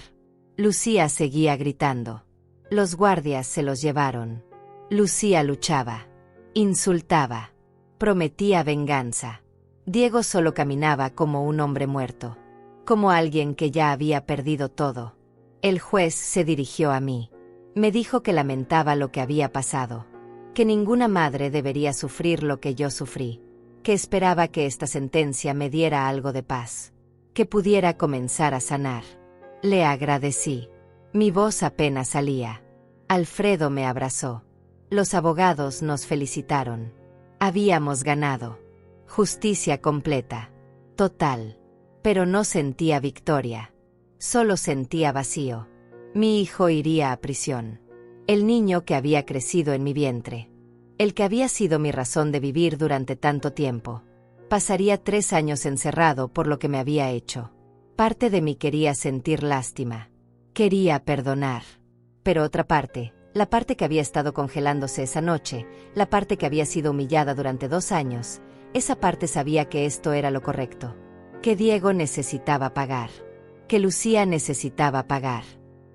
Lucía seguía gritando. Los guardias se los llevaron. Lucía luchaba. Insultaba. Prometía venganza. Diego solo caminaba como un hombre muerto. Como alguien que ya había perdido todo. El juez se dirigió a mí. Me dijo que lamentaba lo que había pasado. Que ninguna madre debería sufrir lo que yo sufrí. Que esperaba que esta sentencia me diera algo de paz. Que pudiera comenzar a sanar. Le agradecí. Mi voz apenas salía. Alfredo me abrazó. Los abogados nos felicitaron. Habíamos ganado. Justicia completa. Total. Pero no sentía victoria. Solo sentía vacío. Mi hijo iría a prisión. El niño que había crecido en mi vientre. El que había sido mi razón de vivir durante tanto tiempo. Pasaría 3 años encerrado por lo que me había hecho. Parte de mí quería sentir lástima. Quería perdonar. Pero otra parte, la parte que había estado congelándose esa noche, la parte que había sido humillada durante 2 años, esa parte sabía que esto era lo correcto. Que Diego necesitaba pagar. Que Lucía necesitaba pagar.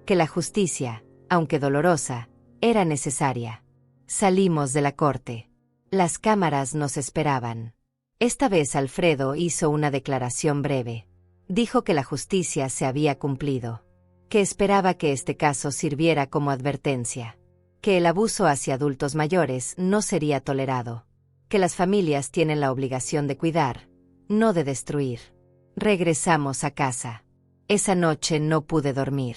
Que la justicia, aunque dolorosa, era necesaria. Salimos de la corte. Las cámaras nos esperaban. Esta vez Alfredo hizo una declaración breve. Dijo que la justicia se había cumplido. Que esperaba que este caso sirviera como advertencia. Que el abuso hacia adultos mayores no sería tolerado. Que las familias tienen la obligación de cuidar, no de destruir. Regresamos a casa. Esa noche no pude dormir.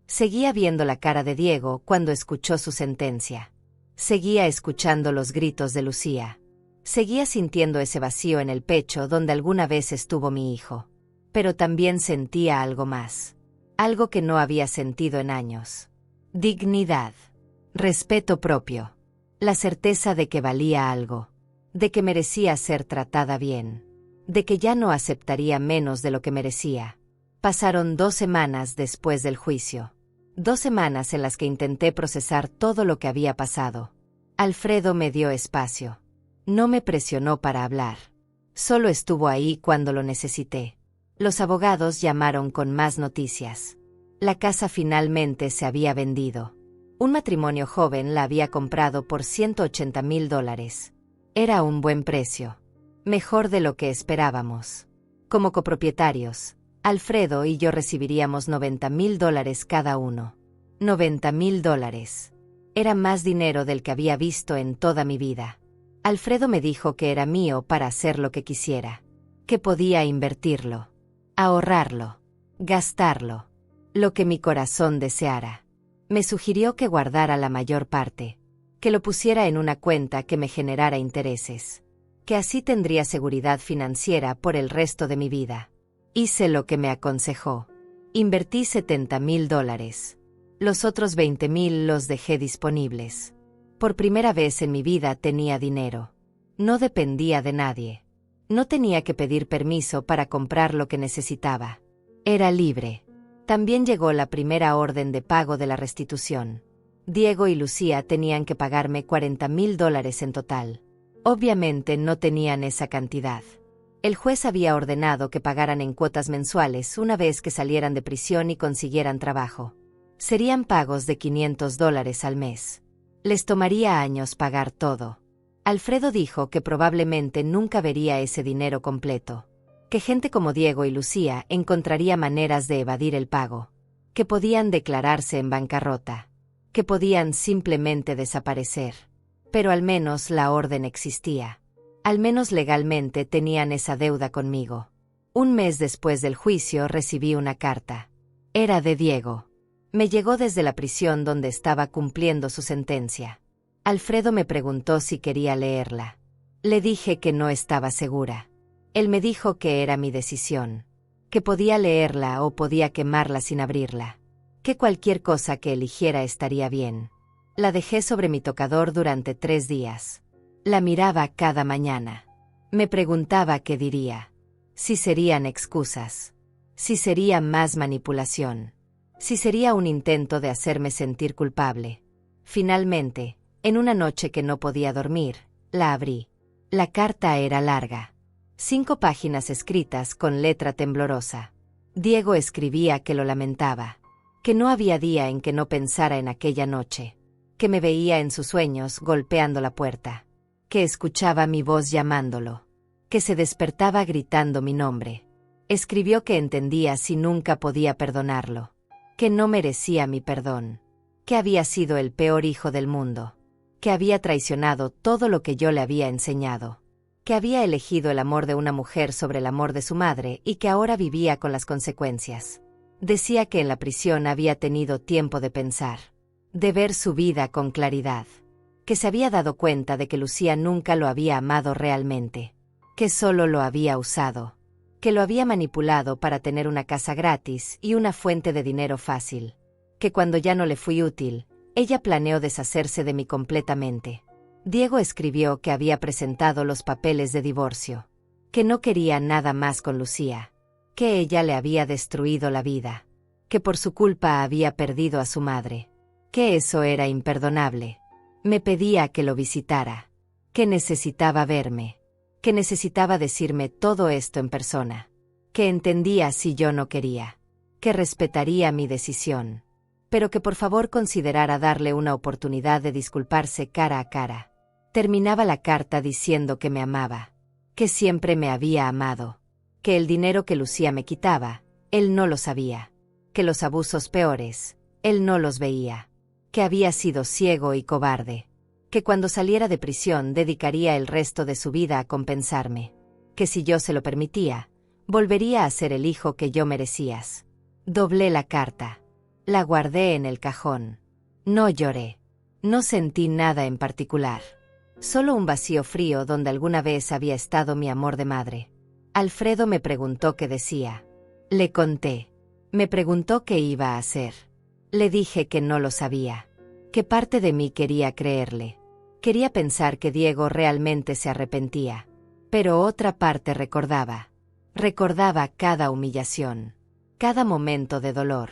Seguía viendo la cara de Diego cuando escuchó su sentencia. Seguía escuchando los gritos de Lucía. Seguía sintiendo ese vacío en el pecho donde alguna vez estuvo mi hijo. Pero también sentía algo más. Algo que no había sentido en años. Dignidad. Respeto propio. La certeza de que valía algo. De que merecía ser tratada bien. De que ya no aceptaría menos de lo que merecía. Pasaron 2 semanas después del juicio. 2 semanas en las que intenté procesar todo lo que había pasado. Alfredo me dio espacio. No me presionó para hablar. Solo estuvo ahí cuando lo necesité. Los abogados llamaron con más noticias. La casa finalmente se había vendido. Un matrimonio joven la había comprado por $180,000. Era un buen precio. Mejor de lo que esperábamos. Como copropietarios, Alfredo y yo recibiríamos $90,000 cada uno. $90,000. Era más dinero del que había visto en toda mi vida. Alfredo me dijo que era mío para hacer lo que quisiera. Que podía invertirlo. Ahorrarlo. Gastarlo. Lo que mi corazón deseara. Me sugirió que guardara la mayor parte. Que lo pusiera en una cuenta que me generara intereses. Que así tendría seguridad financiera por el resto de mi vida. Hice lo que me aconsejó. Invertí $70,000. Los otros 20,000 los dejé disponibles. Por primera vez en mi vida tenía dinero. No dependía de nadie. No tenía que pedir permiso para comprar lo que necesitaba. Era libre. También llegó la primera orden de pago de la restitución. Diego y Lucía tenían que pagarme $40,000 en total. Obviamente no tenían esa cantidad. El juez había ordenado que pagaran en cuotas mensuales una vez que salieran de prisión y consiguieran trabajo. Serían pagos de $500 al mes. Les tomaría años pagar todo. Alfredo dijo que probablemente nunca vería ese dinero completo. Que gente como Diego y Lucía encontraría maneras de evadir el pago. Que podían declararse en bancarrota. Que podían simplemente desaparecer. Pero al menos la orden existía. Al menos legalmente tenían esa deuda conmigo. Un mes después del juicio recibí una carta. Era de Diego. Me llegó desde la prisión donde estaba cumpliendo su sentencia. Alfredo me preguntó si quería leerla. Le dije que no estaba segura. Él me dijo que era mi decisión. Que podía leerla o podía quemarla sin abrirla. Que cualquier cosa que eligiera estaría bien. La dejé sobre mi tocador durante 3 días. La miraba cada mañana. Me preguntaba qué diría. Si serían excusas. Si sería más manipulación. Si sería un intento de hacerme sentir culpable. Finalmente, en una noche que no podía dormir, la abrí. La carta era larga. 5 páginas escritas con letra temblorosa. Diego escribía que lo lamentaba. Que no había día en que no pensara en aquella noche. Que me veía en sus sueños golpeando la puerta. Que escuchaba mi voz llamándolo. Que se despertaba gritando mi nombre. Escribió que entendía si nunca podía perdonarlo. Que no merecía mi perdón. Que había sido el peor hijo del mundo. Que había traicionado todo lo que yo le había enseñado. Que había elegido el amor de una mujer sobre el amor de su madre y que ahora vivía con las consecuencias. Decía que en la prisión había tenido tiempo de pensar. De ver su vida con claridad. Que se había dado cuenta de que Lucía nunca lo había amado realmente. Que solo lo había usado. Que lo había manipulado para tener una casa gratis y una fuente de dinero fácil. Que cuando ya no le fui útil, ella planeó deshacerse de mí completamente. Diego escribió que había presentado los papeles de divorcio. Que no quería nada más con Lucía. Que ella le había destruido la vida. Que por su culpa había perdido a su madre. Que eso era imperdonable. Me pedía que lo visitara. Que necesitaba verme. Que necesitaba decirme todo esto en persona. Que entendía si yo no quería. Que respetaría mi decisión. Pero que por favor considerara darle una oportunidad de disculparse cara a cara. Terminaba la carta diciendo que me amaba. Que siempre me había amado. Que el dinero que Lucía me quitaba, él no lo sabía. Que los abusos peores, él no los veía. Que había sido ciego y cobarde. Que cuando saliera de prisión dedicaría el resto de su vida a compensarme. Que si yo se lo permitía, Volvería a ser el hijo que yo merecías. Doblé la carta. La guardé en el cajón. No lloré. No sentí nada en particular. Solo un vacío frío donde alguna vez había estado mi amor de madre. Alfredo me preguntó qué decía. Le conté. Me preguntó qué iba a hacer. Le dije que no lo sabía. Que parte de mí quería creerle. Quería pensar que Diego realmente se arrepentía. Pero otra parte recordaba. Recordaba cada humillación. Cada momento de dolor.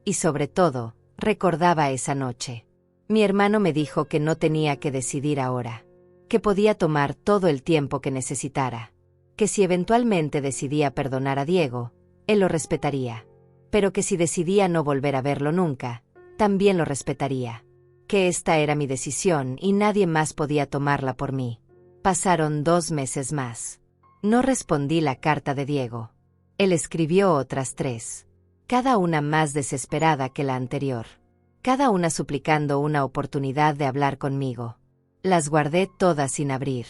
Y sobre todo, recordaba esa noche. Mi hermano me dijo que no tenía que decidir ahora. Que podía tomar todo el tiempo que necesitara. Que si eventualmente decidía perdonar a Diego, él lo respetaría. Pero que si decidía no volver a verlo nunca, también lo respetaría. Que esta era mi decisión y nadie más podía tomarla por mí. Pasaron 2 meses más. No respondí la carta de Diego. Él escribió otras 3. Cada una más desesperada que la anterior. Cada una suplicando una oportunidad de hablar conmigo. Las guardé todas sin abrir.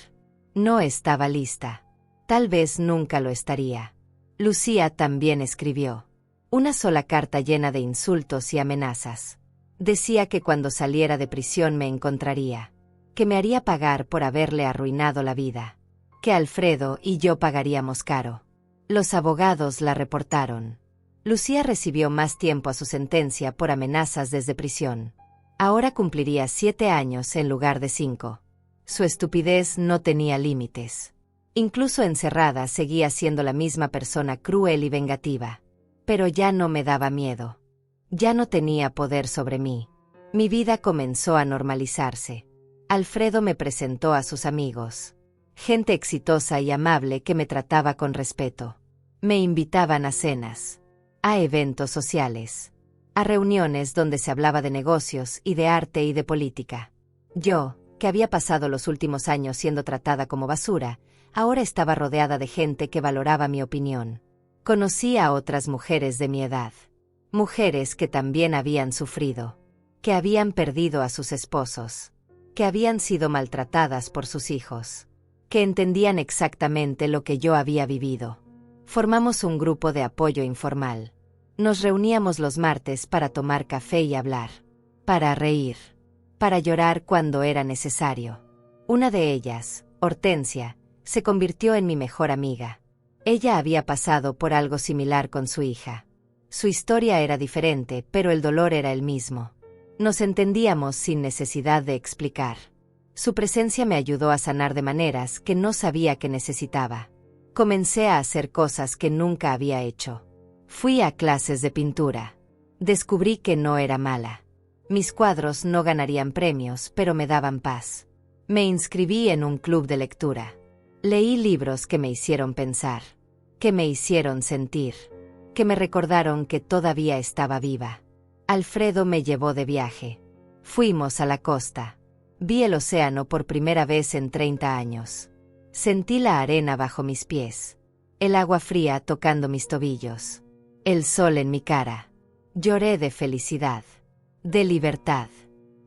No estaba lista. Tal vez nunca lo estaría. Lucía también escribió. Una sola carta llena de insultos y amenazas. Decía que cuando saliera de prisión me encontraría. Que me haría pagar por haberle arruinado la vida. Que Alfredo y yo pagaríamos caro. Los abogados la reportaron. Lucía recibió más tiempo a su sentencia por amenazas desde prisión. Ahora cumpliría 7 años en lugar de 5. Su estupidez no tenía límites. Incluso encerrada seguía siendo la misma persona cruel y vengativa. Pero ya no me daba miedo. Ya no tenía poder sobre mí. Mi vida comenzó a normalizarse. Alfredo me presentó a sus amigos. Gente exitosa y amable que me trataba con respeto. Me invitaban a cenas. A eventos sociales. A reuniones donde se hablaba de negocios y de arte y de política. Yo, que había pasado los últimos años siendo tratada como basura, ahora estaba rodeada de gente que valoraba mi opinión. Conocí a otras mujeres de mi edad. Mujeres que también habían sufrido. Que habían perdido a sus esposos. Que habían sido maltratadas por sus hijos. Que entendían exactamente lo que yo había vivido. Formamos un grupo de apoyo informal. Nos reuníamos los martes para tomar café y hablar. Para reír. Para llorar cuando era necesario. Una de ellas, Hortensia, se convirtió en mi mejor amiga. Ella había pasado por algo similar con su hija. Su historia era diferente, pero el dolor era el mismo. Nos entendíamos sin necesidad de explicar. Su presencia me ayudó a sanar de maneras que no sabía que necesitaba. Comencé a hacer cosas que nunca había hecho. Fui a clases de pintura. Descubrí que no era mala. Mis cuadros no ganarían premios, pero me daban paz. Me inscribí en un club de lectura. Leí libros que me hicieron pensar. Que me hicieron sentir. Que me recordaron que todavía estaba viva. Alfredo me llevó de viaje. Fuimos a la costa. Vi el océano por primera vez en 30 años. Sentí la arena bajo mis pies. El agua fría tocando mis tobillos. El sol en mi cara. Lloré de felicidad. De libertad.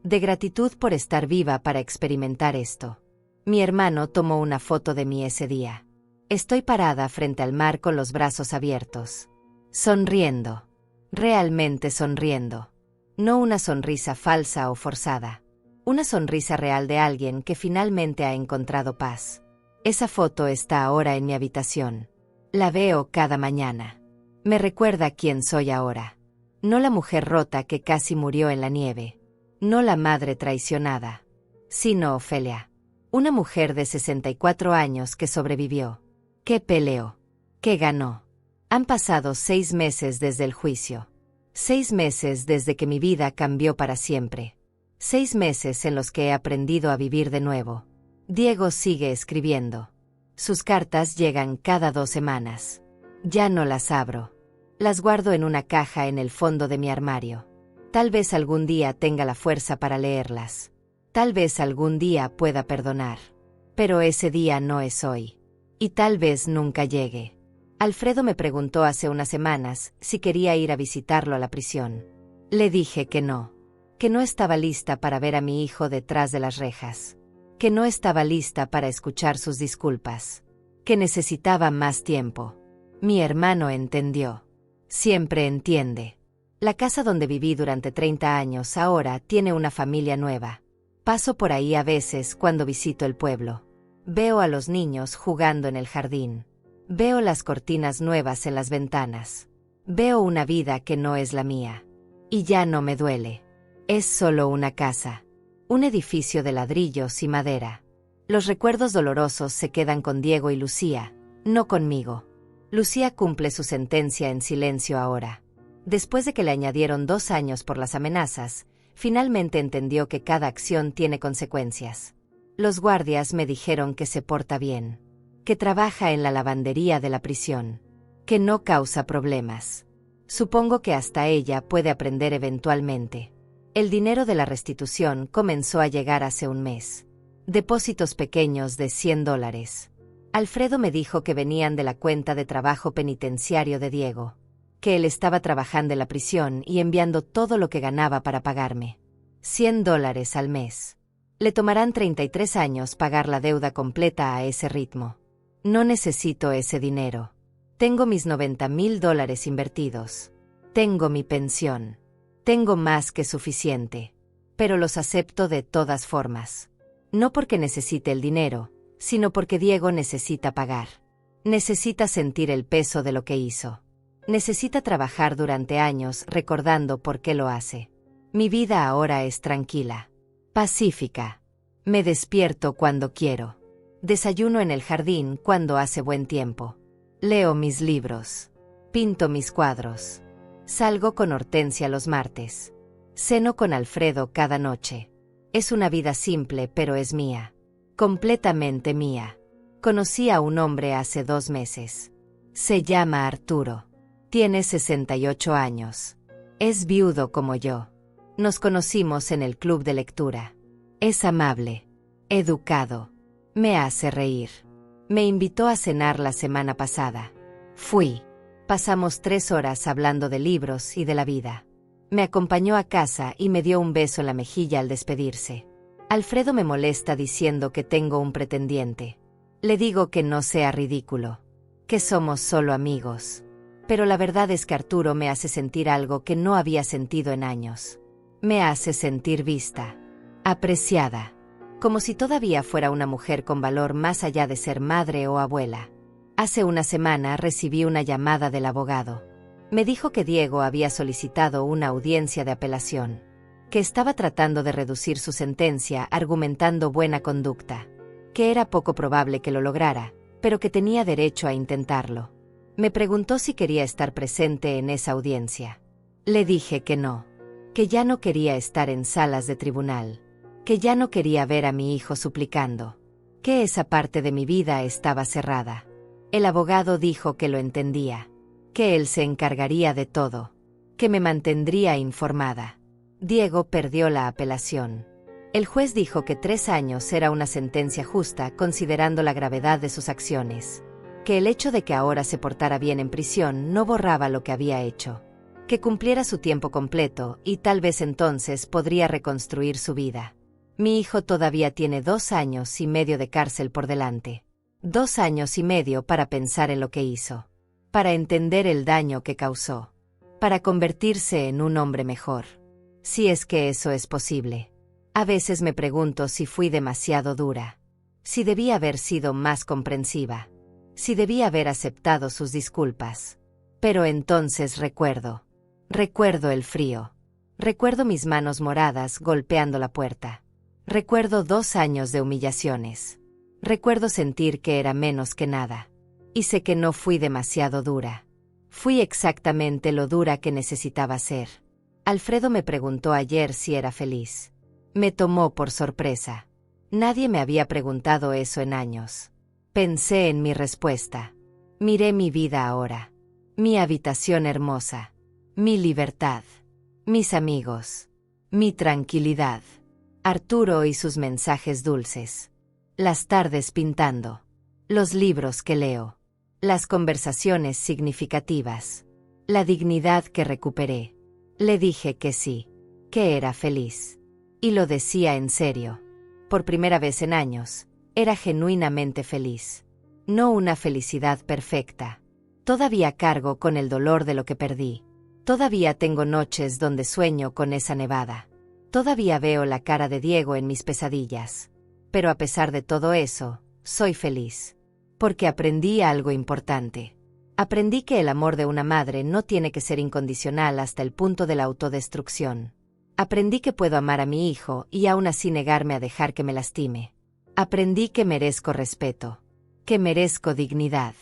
De gratitud por estar viva para experimentar esto. Mi hermano tomó una foto de mí ese día. Estoy parada frente al mar con los brazos abiertos. Sonriendo. Realmente sonriendo. No una sonrisa falsa o forzada. Una sonrisa real de alguien que finalmente ha encontrado paz. Esa foto está ahora en mi habitación. La veo cada mañana. Me recuerda quién soy ahora. No la mujer rota que casi murió en la nieve. No la madre traicionada. Sino Ofelia. Una mujer de 64 años que sobrevivió. Que peleó. Que ganó. Han pasado 6 meses desde el juicio. 6 meses desde que mi vida cambió para siempre. 6 meses en los que he aprendido a vivir de nuevo. Diego sigue escribiendo. Sus cartas llegan cada 2 semanas. Ya no las abro. Las guardo en una caja en el fondo de mi armario. Tal vez algún día tenga la fuerza para leerlas. Tal vez algún día pueda perdonar. Pero ese día no es hoy. Y tal vez nunca llegue. Alfredo me preguntó hace unas semanas si quería ir a visitarlo a la prisión. Le dije que no estaba lista para ver a mi hijo detrás de las rejas. Que no estaba lista para escuchar sus disculpas. Que necesitaba más tiempo. Mi hermano entendió. Siempre entiende. La casa donde viví durante 30 años ahora tiene una familia nueva. Paso por ahí a veces cuando visito el pueblo. Veo a los niños jugando en el jardín. Veo las cortinas nuevas en las ventanas. Veo una vida que no es la mía. Y ya no me duele. Es solo una casa. Un edificio de ladrillos y madera. Los recuerdos dolorosos se quedan con Diego y Lucía, no conmigo. Lucía cumple su sentencia en silencio ahora. Después de que le añadieron 2 años por las amenazas, finalmente entendió que cada acción tiene consecuencias. Los guardias me dijeron que se porta bien, que trabaja en la lavandería de la prisión, que no causa problemas. Supongo que hasta ella puede aprender eventualmente. El dinero de la restitución comenzó a llegar hace un mes. Depósitos pequeños de $100. Alfredo me dijo que venían de la cuenta de trabajo penitenciario de Diego, que él estaba trabajando en la prisión y enviando todo lo que ganaba para pagarme. $100 al mes. Le tomarán 33 años pagar la deuda completa a ese ritmo. No necesito ese dinero. Tengo mis $90,000 invertidos. Tengo mi pensión. Tengo más que suficiente. Pero los acepto de todas formas. No porque necesite el dinero, sino porque Diego necesita pagar. Necesita sentir el peso de lo que hizo. Necesita trabajar durante años recordando por qué lo hace. Mi vida ahora es tranquila, pacífica. Me despierto cuando quiero. Desayuno en el jardín cuando hace buen tiempo. Leo mis libros. Pinto mis cuadros. Salgo con Hortensia los martes. Ceno con Alfredo cada noche. Es una vida simple, pero es mía. Completamente mía. Conocí a un hombre hace 2 meses. Se llama Arturo. Tiene 68 años. Es viudo como yo. Nos conocimos en el club de lectura. Es amable. Educado. Me hace reír. Me invitó a cenar la semana pasada. Fui. Pasamos 3 horas hablando de libros y de la vida. Me acompañó a casa y me dio un beso en la mejilla al despedirse. Alfredo me molesta diciendo que tengo un pretendiente. Le digo que no sea ridículo, que somos solo amigos. Pero la verdad es que Arturo me hace sentir algo que no había sentido en años. Me hace sentir vista, apreciada, como si todavía fuera una mujer con valor más allá de ser madre o abuela. Hace una semana recibí una llamada del abogado. Me dijo que Diego había solicitado una audiencia de apelación, que estaba tratando de reducir su sentencia argumentando buena conducta, que era poco probable que lo lograra, pero que tenía derecho a intentarlo. Me preguntó si quería estar presente en esa audiencia. Le dije que no, que ya no quería estar en salas de tribunal, que ya no quería ver a mi hijo suplicando, que esa parte de mi vida estaba cerrada. El abogado dijo que lo entendía, que él se encargaría de todo, que me mantendría informada. Diego perdió la apelación. El juez dijo que 3 años era una sentencia justa considerando la gravedad de sus acciones, que el hecho de que ahora se portara bien en prisión no borraba lo que había hecho, que cumpliera su tiempo completo y tal vez entonces podría reconstruir su vida. Mi hijo todavía tiene 2 años y medio de cárcel por delante. 2 años y medio para pensar en lo que hizo, para entender el daño que causó, para convertirse en un hombre mejor. Si es que eso es posible. A veces me pregunto si fui demasiado dura, si debía haber sido más comprensiva, si debía haber aceptado sus disculpas. Pero entonces recuerdo el frío. Recuerdo mis manos moradas golpeando la puerta. Recuerdo 2 años de humillaciones. Recuerdo sentir que era menos que nada. Y sé que no fui demasiado dura. Fui exactamente lo dura que necesitaba ser. Alfredo me preguntó ayer si era feliz. Me tomó por sorpresa. Nadie me había preguntado eso en años. Pensé en mi respuesta. Miré mi vida ahora. Mi habitación hermosa. Mi libertad. Mis amigos. Mi tranquilidad. Arturo y sus mensajes dulces. Las tardes pintando. Los libros que leo. Las conversaciones significativas. La dignidad que recuperé. Le dije que sí, que era feliz. Y lo decía en serio. Por primera vez en años, era genuinamente feliz. No una felicidad perfecta. Todavía cargo con el dolor de lo que perdí. Todavía tengo noches donde sueño con esa nevada. Todavía veo la cara de Diego en mis pesadillas. Pero a pesar de todo eso, soy feliz. Porque aprendí algo importante. Aprendí que el amor de una madre no tiene que ser incondicional hasta el punto de la autodestrucción. Aprendí que puedo amar a mi hijo y aún así negarme a dejar que me lastime. Aprendí que merezco respeto. Que merezco dignidad.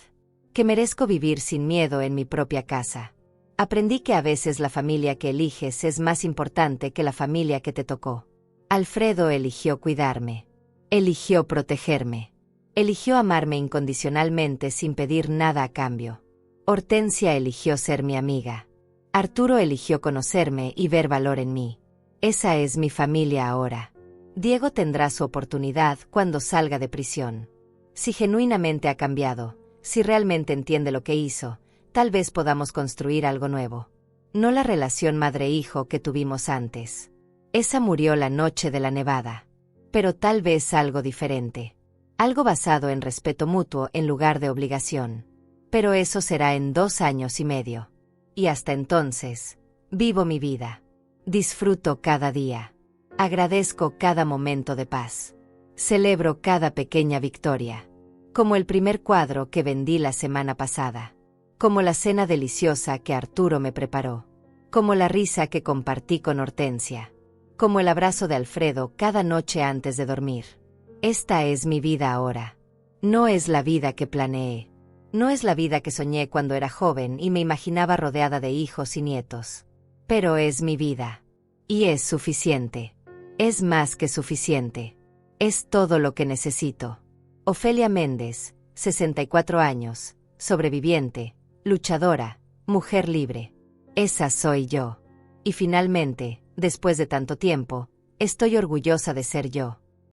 Que merezco vivir sin miedo en mi propia casa. Aprendí que a veces la familia que eliges es más importante que la familia que te tocó. Alfredo eligió cuidarme. Eligió protegerme. Eligió amarme incondicionalmente sin pedir nada a cambio. Hortensia eligió ser mi amiga. Arturo eligió conocerme y ver valor en mí. Esa es mi familia ahora. Diego tendrá su oportunidad cuando salga de prisión. Si genuinamente ha cambiado, si realmente entiende lo que hizo, tal vez podamos construir algo nuevo. No la relación madre-hijo que tuvimos antes. Esa murió la noche de la nevada. Pero tal vez algo diferente. Algo basado en respeto mutuo en lugar de obligación. Pero eso será en 2 años y medio. Y hasta entonces, vivo mi vida. Disfruto cada día. Agradezco cada momento de paz. Celebro cada pequeña victoria. Como el primer cuadro que vendí la semana pasada. Como la cena deliciosa que Arturo me preparó. Como la risa que compartí con Hortensia. Como el abrazo de Alfredo cada noche antes de dormir. Esta es mi vida ahora. No es la vida que planeé. No es la vida que soñé cuando era joven y me imaginaba rodeada de hijos y nietos. Pero es mi vida. Y es suficiente. Es más que suficiente. Es todo lo que necesito. Ofelia Méndez, 64 años, sobreviviente, luchadora, mujer libre. Esa soy yo. Y finalmente, después de tanto tiempo, estoy orgullosa de ser yo.